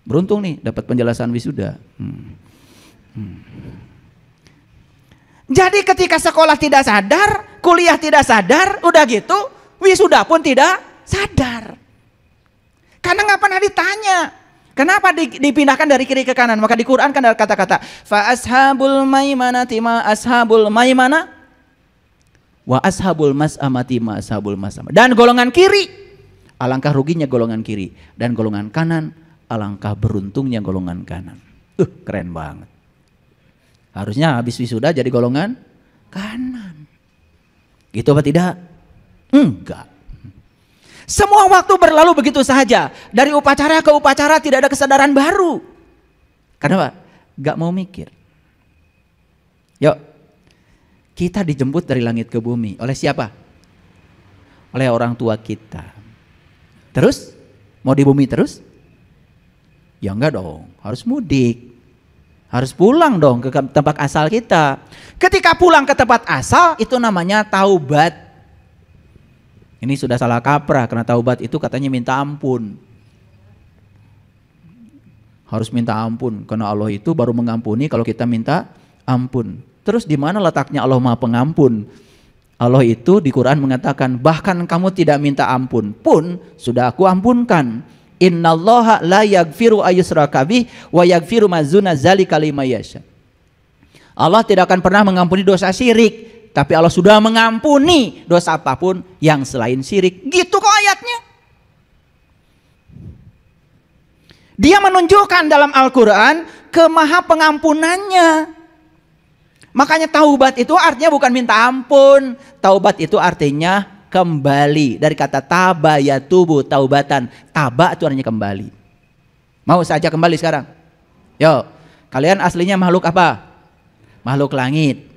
Beruntung nih dapat penjelasan wisuda. Jadi ketika sekolah tidak sadar, kuliah tidak sadar, udah gitu wisuda pun tidak sadar. Karena nggak pernah ditanya. Kenapa dipindahkan dari kiri ke kanan? Maka di Quran kan ada kata-kata fa ashabul maimanati ma ashabul maimana wa ashabul mas'amati ma ashabul mas'amah. Dan golongan kiri, alangkah ruginya golongan kiri, dan golongan kanan, alangkah beruntungnya golongan kanan. Keren banget. Harusnya habis wisuda jadi golongan kanan. Gitu apa tidak? Enggak. Semua waktu berlalu begitu saja. Dari upacara ke upacara tidak ada kesadaran baru. Kenapa? Gak mau mikir. Yuk, kita dijemput dari langit ke bumi. Oleh siapa? Oleh orang tua kita. Terus? Mau di bumi terus? Ya enggak dong, harus mudik. Harus pulang dong ke tempat asal kita. Ketika pulang ke tempat asal, itu namanya taubat. Ini sudah salah kaprah, karena taubat itu katanya minta ampun. Harus minta ampun, karena Allah itu baru mengampuni kalau kita minta ampun. Terus di mana letaknya Allah Maha Pengampun? Allah itu di Quran mengatakan, bahkan kamu tidak minta ampun pun sudah aku ampunkan. Innallaha la yaghfiru ayyushraka bih wa yaghfiru ma duna dzalika liman yasha. Allah tidak akan pernah mengampuni dosa syirik. Tapi Allah sudah mengampuni dosa apapun yang selain syirik. Gitu kok ayatnya. Dia menunjukkan dalam Al-Quran kemaha pengampunannya. Makanya taubat itu artinya bukan minta ampun. Taubat itu artinya kembali. Dari kata taba yatubu taubatan. Taba itu artinya kembali. Mau saja kembali sekarang? Yuk, kalian aslinya makhluk apa? Makhluk langit.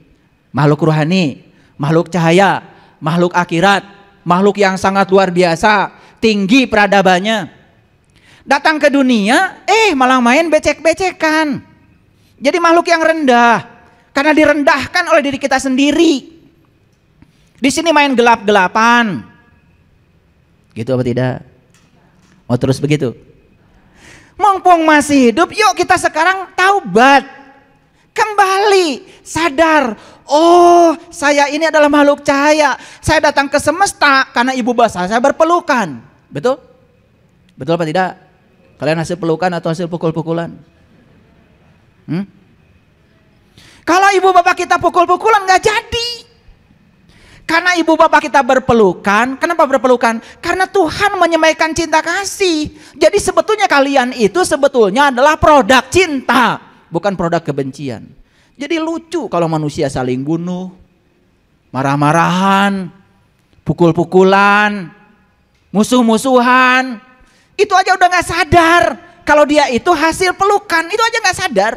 Makhluk rohani, makhluk cahaya, makhluk akhirat, makhluk yang sangat luar biasa, tinggi peradabannya. Datang ke dunia, malah main becek-becekan. Jadi makhluk yang rendah, karena direndahkan oleh diri kita sendiri. Di sini main gelap-gelapan. Gitu apa tidak? Mau terus begitu? Mumpung masih hidup, yuk kita sekarang taubat. Kembali, sadar. Oh, saya ini adalah makhluk cahaya. Saya datang ke semesta karena ibu bapa saya berpelukan. Betul? Betul apa tidak? Kalian hasil pelukan atau hasil pukul-pukulan? Kalau ibu bapak kita pukul-pukulan nggak jadi. Karena ibu bapak kita berpelukan. Kenapa berpelukan? Karena Tuhan menyampaikan cinta kasih. Jadi sebetulnya kalian itu sebetulnya adalah produk cinta, bukan produk kebencian. Jadi lucu kalau manusia saling bunuh, marah-marahan, pukul-pukulan, musuh-musuhan. Itu aja udah gak sadar. Kalau dia itu hasil pelukan, itu aja gak sadar.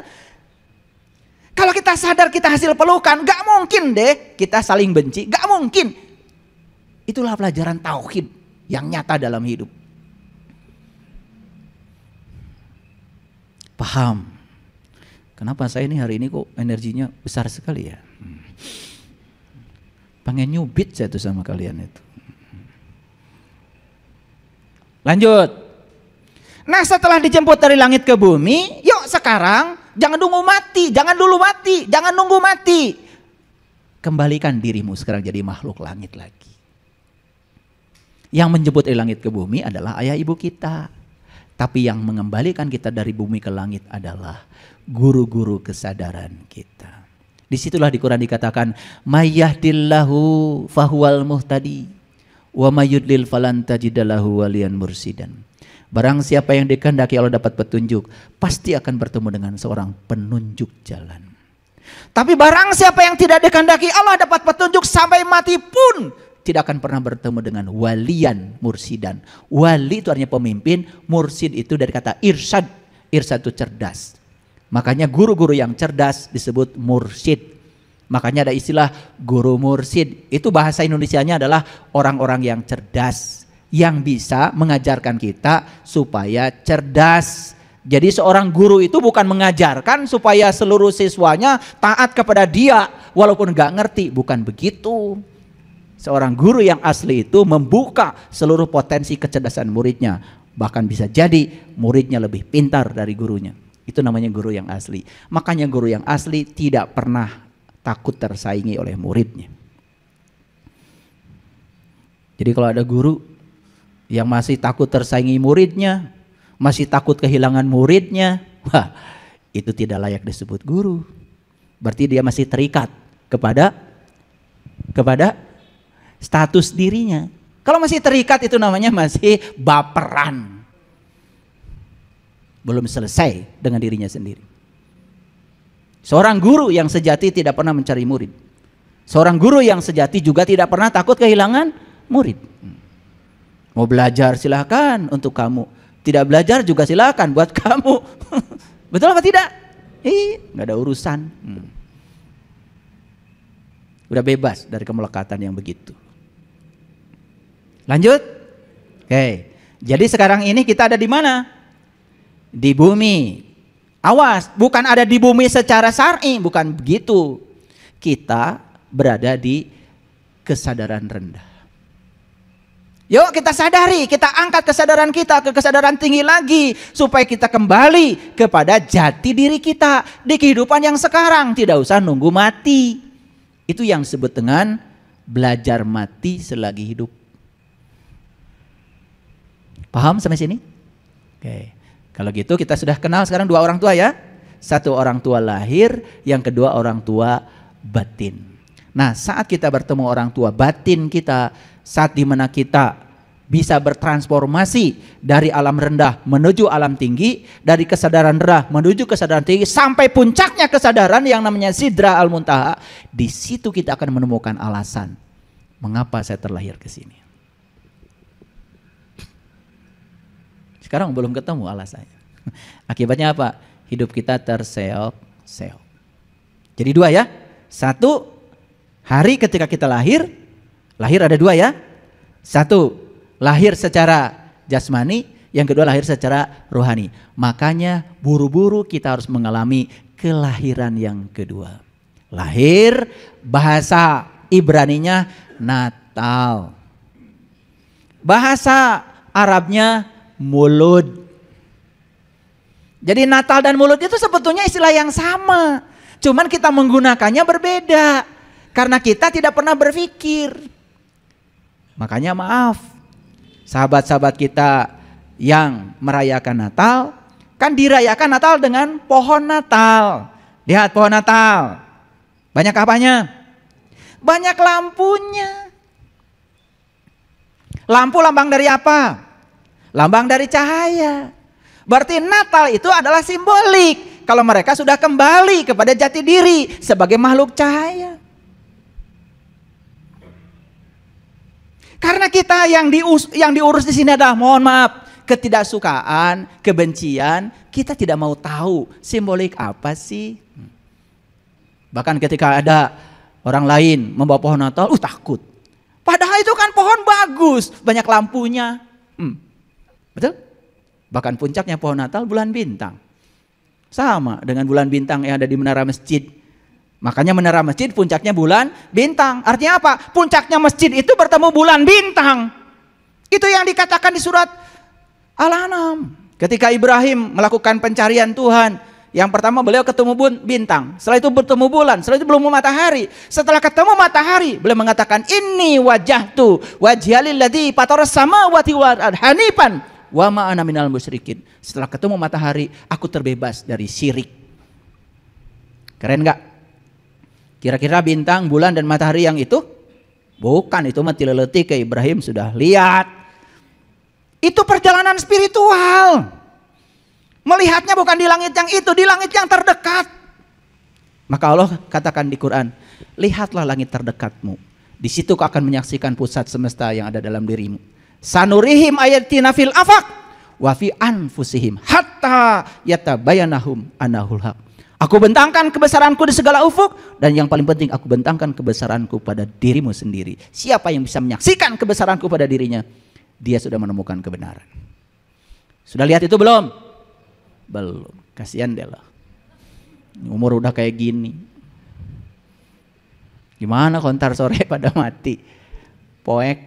Kalau kita sadar kita hasil pelukan, gak mungkin deh kita saling benci, gak mungkin. Itulah pelajaran tauhid yang nyata dalam hidup. Paham? Kenapa saya ini hari ini kok energinya besar sekali ya? Pengen nyubit saya tuh sama kalian itu. Lanjut. Nah setelah dijemput dari langit ke bumi, yuk sekarang jangan nunggu mati, jangan dulu mati, jangan nunggu mati. Kembalikan dirimu sekarang jadi makhluk langit lagi. Yang menjemput dari langit ke bumi adalah ayah ibu kita. Tapi yang mengembalikan kita dari bumi ke langit adalah guru-guru kesadaran kita. Disitulah di Quran dikatakan, "Mayyahdillahu fahuwal muhtadi, wa mayyudlil falan tajidalahu waliyan mursidan." Barang siapa yang dikehendaki Allah dapat petunjuk, pasti akan bertemu dengan seorang penunjuk jalan. Tapi barang siapa yang tidak dikehendaki Allah dapat petunjuk, sampai mati pun tidak akan pernah bertemu dengan waliyan mursidan. Wali itu artinya pemimpin, mursid itu dari kata irsyad. Irsyad itu cerdas. Makanya guru-guru yang cerdas disebut mursyid. Makanya ada istilah guru mursyid. Itu bahasa Indonesianya adalah orang-orang yang cerdas, yang bisa mengajarkan kita supaya cerdas. Jadi seorang guru itu bukan mengajarkan supaya seluruh siswanya taat kepada dia walaupun gak ngerti. Bukan begitu. Seorang guru yang asli itu membuka seluruh potensi kecerdasan muridnya. Bahkan bisa jadi muridnya lebih pintar dari gurunya. Itu namanya guru yang asli. Makanya guru yang asli tidak pernah takut tersaingi oleh muridnya. Jadi kalau ada guru yang masih takut tersaingi muridnya, masih takut kehilangan muridnya, wah, itu tidak layak disebut guru. Berarti dia masih terikat kepada status dirinya. Kalau masih terikat itu namanya masih baperan. Belum selesai dengan dirinya sendiri. Seorang guru yang sejati tidak pernah mencari murid. Seorang guru yang sejati juga tidak pernah takut kehilangan murid. Mau belajar silakan untuk kamu. Tidak belajar juga silakan buat kamu. Betul apa tidak? Nggak ada urusan. Udah bebas dari kemelekatan yang begitu. Lanjut. Oke. Jadi sekarang ini kita ada di mana? Di bumi. Awas, bukan ada di bumi secara syar'i, bukan begitu. Kita berada di kesadaran rendah. Yuk kita sadari, kita angkat kesadaran kita ke kesadaran tinggi lagi supaya kita kembali kepada jati diri kita di kehidupan yang sekarang, tidak usah nunggu mati. Itu yang disebut dengan belajar mati selagi hidup. Paham sampai sini? Oke. Kalau gitu kita sudah kenal sekarang dua orang tua ya. Satu orang tua lahir, yang kedua orang tua batin. Nah, saat kita bertemu orang tua batin kita, saat dimana kita bisa bertransformasi dari alam rendah menuju alam tinggi, dari kesadaran rendah menuju kesadaran tinggi, sampai puncaknya kesadaran yang namanya Sidra Al-Muntaha, di situ kita akan menemukan alasan mengapa saya terlahir ke sini. Sekarang belum ketemu alasannya. Akibatnya apa? Hidup kita terseok-seok. Jadi dua ya. Satu, hari ketika kita lahir ada dua ya. Satu, lahir secara jasmani. Yang kedua, lahir secara rohani. Makanya buru-buru kita harus mengalami kelahiran yang kedua. Lahir, bahasa Ibraninya Natal. Bahasa Arabnya Mulud. Jadi Natal dan Mulud itu sebetulnya istilah yang sama. Cuman kita menggunakannya berbeda. Karena kita tidak pernah berpikir. Makanya maaf, sahabat-sahabat kita yang merayakan Natal, kan dirayakan Natal dengan pohon Natal. Lihat pohon Natal. Banyak apanya? Banyak lampunya. Lampu lambang dari apa? Lambang dari cahaya. Berarti Natal itu adalah simbolik kalau mereka sudah kembali kepada jati diri sebagai makhluk cahaya. Karena kita yang diurus di sini adalah, mohon maaf, ketidaksukaan, kebencian, kita tidak mau tahu simbolik apa sih. Bahkan ketika ada orang lain membawa pohon Natal, takut. Padahal itu kan pohon bagus, banyak lampunya. Betul? Bahkan puncaknya pohon Natal bulan bintang. Sama dengan bulan bintang yang ada di menara masjid. Makanya menara masjid puncaknya bulan bintang. Artinya apa? Puncaknya masjid itu bertemu bulan bintang. Itu yang dikatakan di surat Al-An'am. Ketika Ibrahim melakukan pencarian Tuhan, yang pertama beliau ketemu bintang. Setelah itu bertemu bulan. Setelah itu belum matahari. Setelah ketemu matahari, beliau mengatakan, "Inni wajjahtu wajhiya lilladzi fataras samawati wal arda hanifan wa ma ana minal musyrikin. Setelah ketemu matahari, aku terbebas dari syirik. Keren nggak? Kira-kira bintang, bulan dan matahari yang itu? Bukan, itu mati leleti ke Ibrahim sudah lihat. Itu perjalanan spiritual. Melihatnya bukan di langit yang itu, di langit yang terdekat. Maka Allah katakan di Quran, lihatlah langit terdekatmu. Di situ kau akan menyaksikan pusat semesta yang ada dalam dirimu. Sanurihim ayatina fil afaq wa fi anfusihim hatta yatabayanahum anahul haq. Aku bentangkan kebesaranku di segala ufuk, dan yang paling penting aku bentangkan kebesaranku pada dirimu sendiri. Siapa yang bisa menyaksikan kebesaranku pada dirinya, dia sudah menemukan kebenaran. Sudah lihat itu belum? Belum. Kasihan deh lah. Umur udah kayak gini. Gimana kontar sore pada mati? Poek.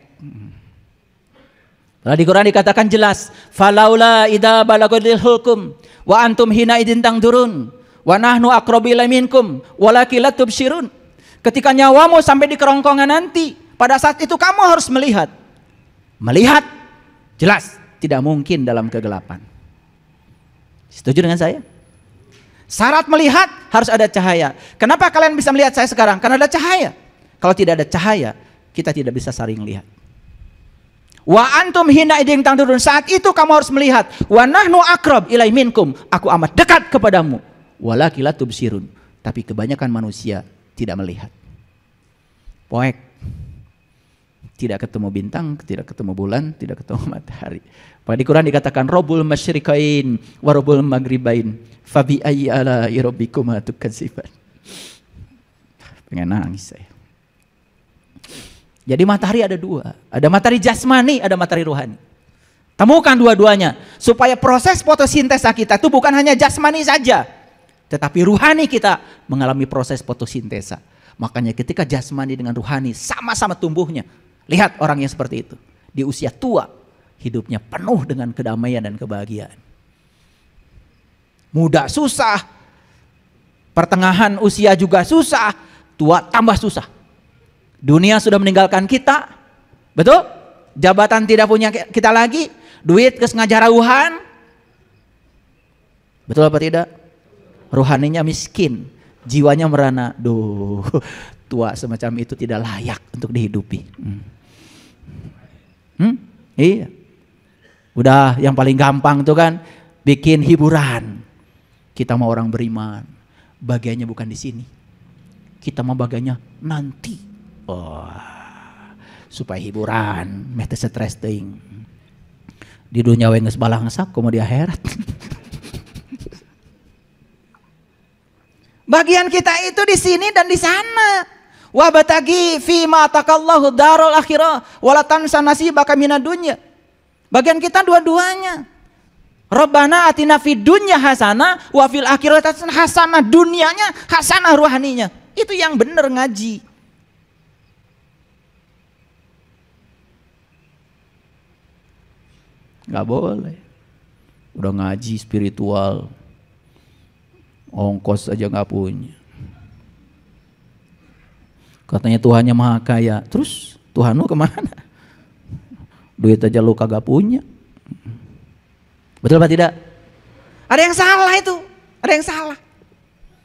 Lalu di Quran dikatakan jelas, falaula idza balagadil hulkum wa antum hina idin tangdurun wa nahnu aqrabu ilaihi minkum walakin la tubsirun. Ketika nyawamu sampai di kerongkongan nanti, pada saat itu kamu harus melihat. Melihat jelas tidak mungkin dalam kegelapan. Setuju dengan saya? Syarat melihat harus ada cahaya. Kenapa kalian bisa melihat saya sekarang? Karena ada cahaya. Kalau tidak ada cahaya, kita tidak bisa saling lihat. Wa antum hina idin tangdurun, saat itu kamu harus melihat. Wa nahnu aqrab ilaihi minkum, aku amat dekat kepadamu. Walakin la tubsirun, tapi kebanyakan manusia tidak melihat. Poek. Tidak ketemu bintang, tidak ketemu bulan, tidak ketemu matahari. Pada di Quran dikatakan Rabbul masyriqain wa Rabbul maghribain fa bi ayyi ala'i rabbikuma tukadziban. Pengen nangis saya. Jadi matahari ada dua, ada matahari jasmani, ada matahari rohani. Temukan dua-duanya supaya proses fotosintesa kita itu bukan hanya jasmani saja, tetapi ruhani kita mengalami proses fotosintesa. Makanya ketika jasmani dengan ruhani sama-sama tumbuhnya, lihat orang yang seperti itu di usia tua, hidupnya penuh dengan kedamaian dan kebahagiaan. Muda susah, pertengahan usia juga susah, tua tambah susah. Dunia sudah meninggalkan kita, betul? Jabatan tidak punya kita lagi, duit kesengajarauhan, betul apa tidak? Rohaninya miskin, jiwanya merana. Duh, tua semacam itu tidak layak untuk dihidupi. Iya. Udah yang paling gampang tuh kan bikin hiburan. Kita mau orang beriman, bagiannya bukan di sini. Kita mau bagiannya nanti. Supaya hiburan, mete stres ting. Di dunia wenges balangsak, komo di akhirat. Bagian kita itu di sini dan di sana. Wa batagi fi ma atakallahu darul akhirah wala tansa nasibaka minad dunya. Bagian kita dua-duanya. Rabbana atina fid dunya hasanah wa fil akhirati hasanah, dunianya hasanah, ruhaninya. Itu yang benar ngaji. Gak boleh. Udah ngaji spiritual, ongkos aja gak punya. Katanya Tuhannya maha kaya. Terus Tuhan lu kemana? Duit aja lu kagak punya. Betul apa tidak? Ada yang salah itu. Ada yang salah.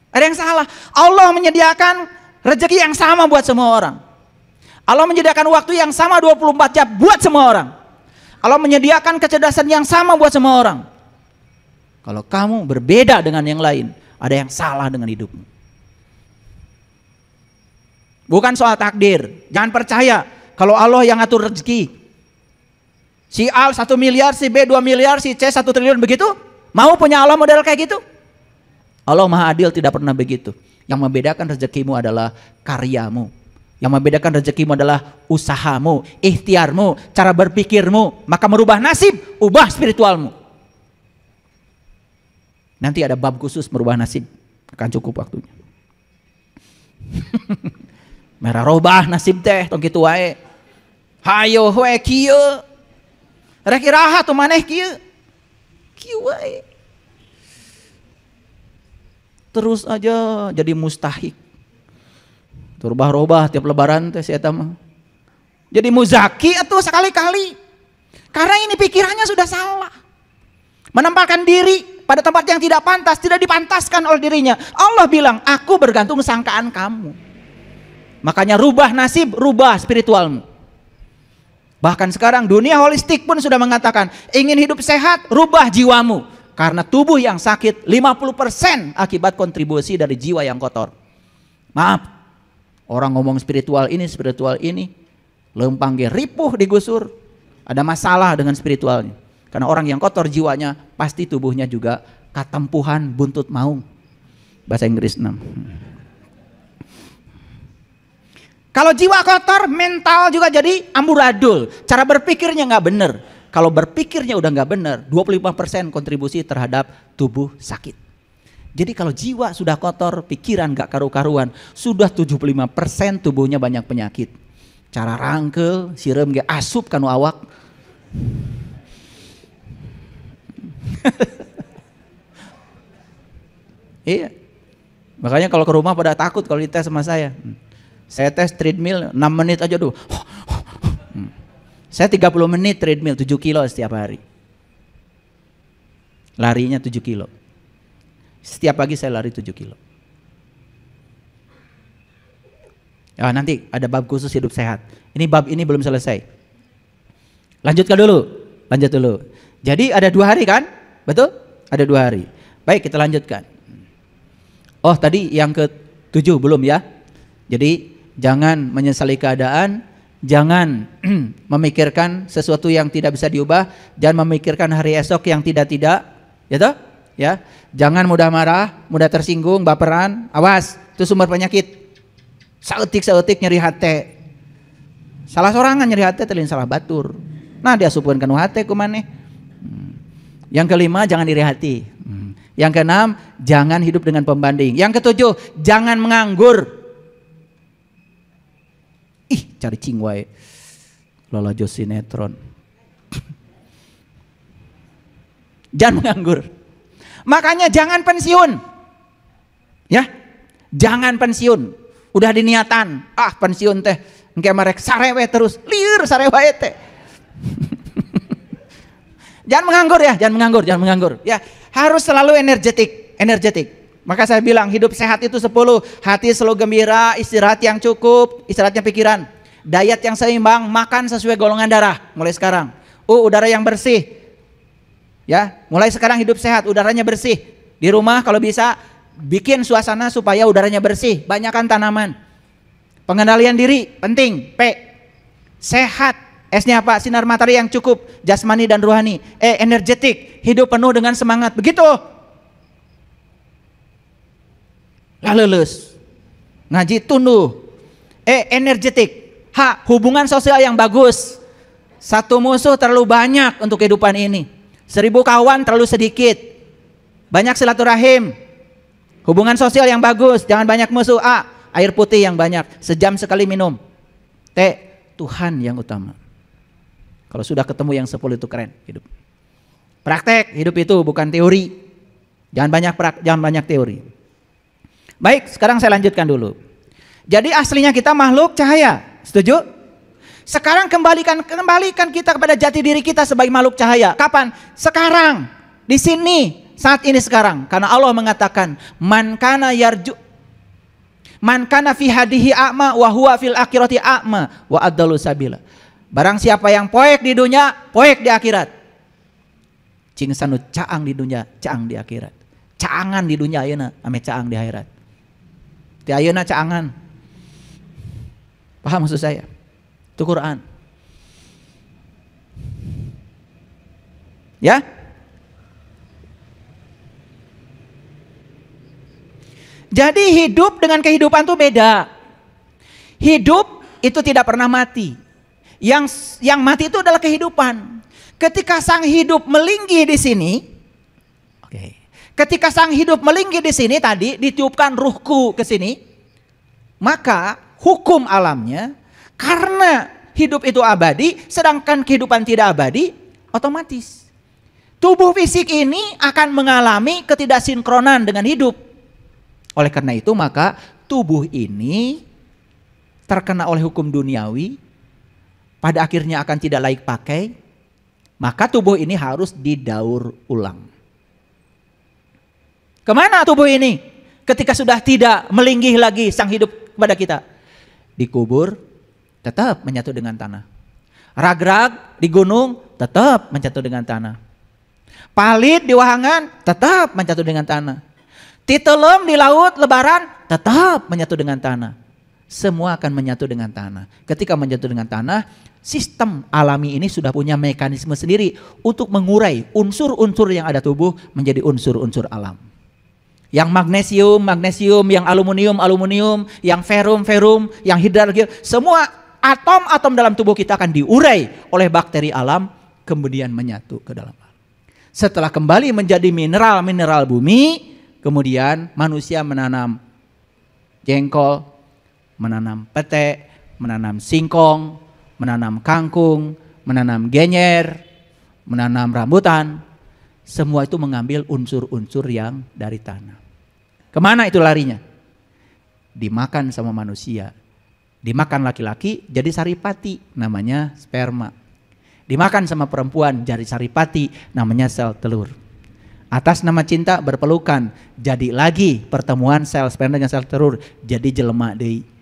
Ada yang salah. Allah menyediakan rezeki yang sama buat semua orang. Allah menyediakan waktu yang sama 24 jam buat semua orang. Allah menyediakan kecerdasan yang sama buat semua orang. Kalau kamu berbeda dengan yang lain, ada yang salah dengan hidupmu. Bukan soal takdir. Jangan percaya kalau Allah yang ngatur rezeki. Si A 1 miliar, si B 2 miliar, si C 1 triliun, begitu? Mau punya Allah model kayak gitu? Allah maha adil, tidak pernah begitu. Yang membedakan rezekimu adalah karyamu. Yang membedakan rezekimu adalah usahamu, ikhtiarmu, cara berpikirmu. Maka merubah nasib, ubah spiritualmu. Nanti ada bab khusus merubah nasib. Akan cukup waktunya. Merah robah nasib teh, tong kitu wae. Hayo we kieu. Rek iraha tuh maneh kieu. Kieu wae. Terus aja jadi mustahik. Rubah-rubah tiap lebaran teh saya mah. Jadi muzaki atuh sekali-kali. Karena ini pikirannya sudah salah. Menempatkan diri pada tempat yang tidak pantas, tidak dipantaskan oleh dirinya. Allah bilang, aku bergantung sangkaan kamu. Makanya rubah nasib, rubah spiritualmu. Bahkan sekarang dunia holistik pun sudah mengatakan, ingin hidup sehat, rubah jiwamu. Karena tubuh yang sakit 50% akibat kontribusi dari jiwa yang kotor. Maaf, orang ngomong spiritual ini, lempang ripuh digusur. Ada masalah dengan spiritualnya. Karena orang yang kotor jiwanya, pasti tubuhnya juga katempuhan buntut maung. Bahasa Inggris 6. Kalau jiwa kotor, mental juga jadi amburadul. Cara berpikirnya nggak benar. Kalau berpikirnya udah nggak benar, 25% kontribusi terhadap tubuh sakit. Jadi kalau jiwa sudah kotor, pikiran nggak karu-karuan, sudah 75% tubuhnya banyak penyakit. Cara rangkel, sirem ge asup kanu awak. Iya. Makanya kalau ke rumah pada takut kalau dites sama saya. Saya tes treadmill 6 menit aja dulu. Saya 30 menit treadmill 7 kilo setiap hari. Larinya 7 kilo. Setiap pagi saya lari 7 kilo. Ya, nanti ada bab khusus hidup sehat. Ini bab ini belum selesai. Lanjut dulu. Jadi ada 2 hari kan? Betul? Ada 2 hari. Baik, kita lanjutkan. Oh, tadi yang ke-7 belum ya? Jadi jangan menyesali keadaan, jangan memikirkan sesuatu yang tidak bisa diubah, jangan memikirkan hari esok yang tidak-tidak, ya toh? Ya. Jangan mudah marah, mudah tersinggung, baperan, awas, itu sumber penyakit. Saeutik nyeri hati. Salah sorangan nyeri hati telin salah batur. Nah, diasupkeun kana hati kumaneh. Yang kelima, jangan iri hati. Yang keenam, jangan hidup dengan pembanding. Yang ketujuh, jangan menganggur. Ih, cari cing wae. Lola jos sinetron. Jangan menganggur. Makanya jangan pensiun. Ya. Jangan pensiun. Udah diniatan, pensiun teh engke marek sarewe terus. Lieur sarewe teh. Jangan menganggur. Ya, harus selalu energetik. Maka saya bilang hidup sehat itu 10. Hati selalu gembira, istirahat yang cukup, istirahatnya pikiran. Diet yang seimbang, makan sesuai golongan darah mulai sekarang. Udara yang bersih. Ya, mulai sekarang hidup sehat, udaranya bersih. Di rumah kalau bisa bikin suasana supaya udaranya bersih, banyakkan tanaman. Pengendalian diri penting. P. Sehat. S-nya apa? Sinar matahari yang cukup, jasmani dan rohani. Energetik, hidup penuh dengan semangat. Begitu. Lulus. Ngaji tunduh. Energetik. H. Hubungan sosial yang bagus. Satu musuh terlalu banyak untuk kehidupan ini. 1000 kawan terlalu sedikit. Banyak silaturahim. Hubungan sosial yang bagus, jangan banyak musuh. A. Air putih yang banyak, sejam sekali minum. T. Tuhan yang utama. Kalau sudah ketemu yang 10 itu keren hidup. Praktek hidup itu bukan teori. Jangan banyak teori. Baik, sekarang saya lanjutkan dulu. Jadi aslinya kita makhluk cahaya. Setuju? Sekarang kembalikan kita kepada jati diri kita sebagai makhluk cahaya. Kapan? Sekarang. Di sini, saat ini sekarang. Karena Allah mengatakan, man kana fi hadihi a'ma wa huwa fil akhirati a'ma wa addalu sabila. Barang siapa yang poek di dunia, poek di akhirat. Cing sanu caang di dunia, caang di akhirat. Caangan di dunia ayeuna, ame caang di akhirat. Ti ayeuna caangan. Paham maksud saya? Itu Quran. Ya? Jadi hidup dengan kehidupan itu beda. Hidup itu tidak pernah mati. Yang mati itu adalah kehidupan. Ketika sang hidup melinggi di sini, ketika sang hidup melinggi di sini tadi ditiupkan ruhku ke sini, maka hukum alamnya karena hidup itu abadi, sedangkan kehidupan tidak abadi, otomatis tubuh fisik ini akan mengalami ketidaksinkronan dengan hidup. Oleh karena itu maka tubuh ini terkena oleh hukum duniawi, pada akhirnya akan tidak layak pakai, Maka tubuh ini harus didaur ulang. Kemana tubuh ini? Ketika sudah tidak melinggih lagi sang hidup kepada kita. Dikubur, tetap menyatu dengan tanah. Rag-rag di gunung, tetap menyatu dengan tanah. Palit di wahangan, tetap menyatu dengan tanah. Titelem di laut, lebaran, tetap menyatu dengan tanah. Semua akan menyatu dengan tanah. Ketika menyatu dengan tanah, sistem alami ini sudah punya mekanisme sendiri untuk mengurai unsur-unsur yang ada tubuh menjadi unsur-unsur alam. Yang magnesium, magnesium, yang aluminium, aluminium, yang ferum, ferum, yang hidrogen, semua atom-atom dalam tubuh kita akan diurai oleh bakteri alam, kemudian menyatu ke dalam alam. Setelah kembali menjadi mineral-mineral bumi, kemudian manusia menanam jengkol, menanam pete, menanam singkong, menanam kangkung, menanam genyer, menanam rambutan. Semua itu mengambil unsur-unsur yang dari tanah. Kemana itu larinya? Dimakan sama manusia. Dimakan laki-laki jadi saripati, namanya sperma. Dimakan sama perempuan jadi saripati, namanya sel telur. Atas nama cinta berpelukan, jadi lagi pertemuan sel sperma dengan sel telur, jadi jelema deui.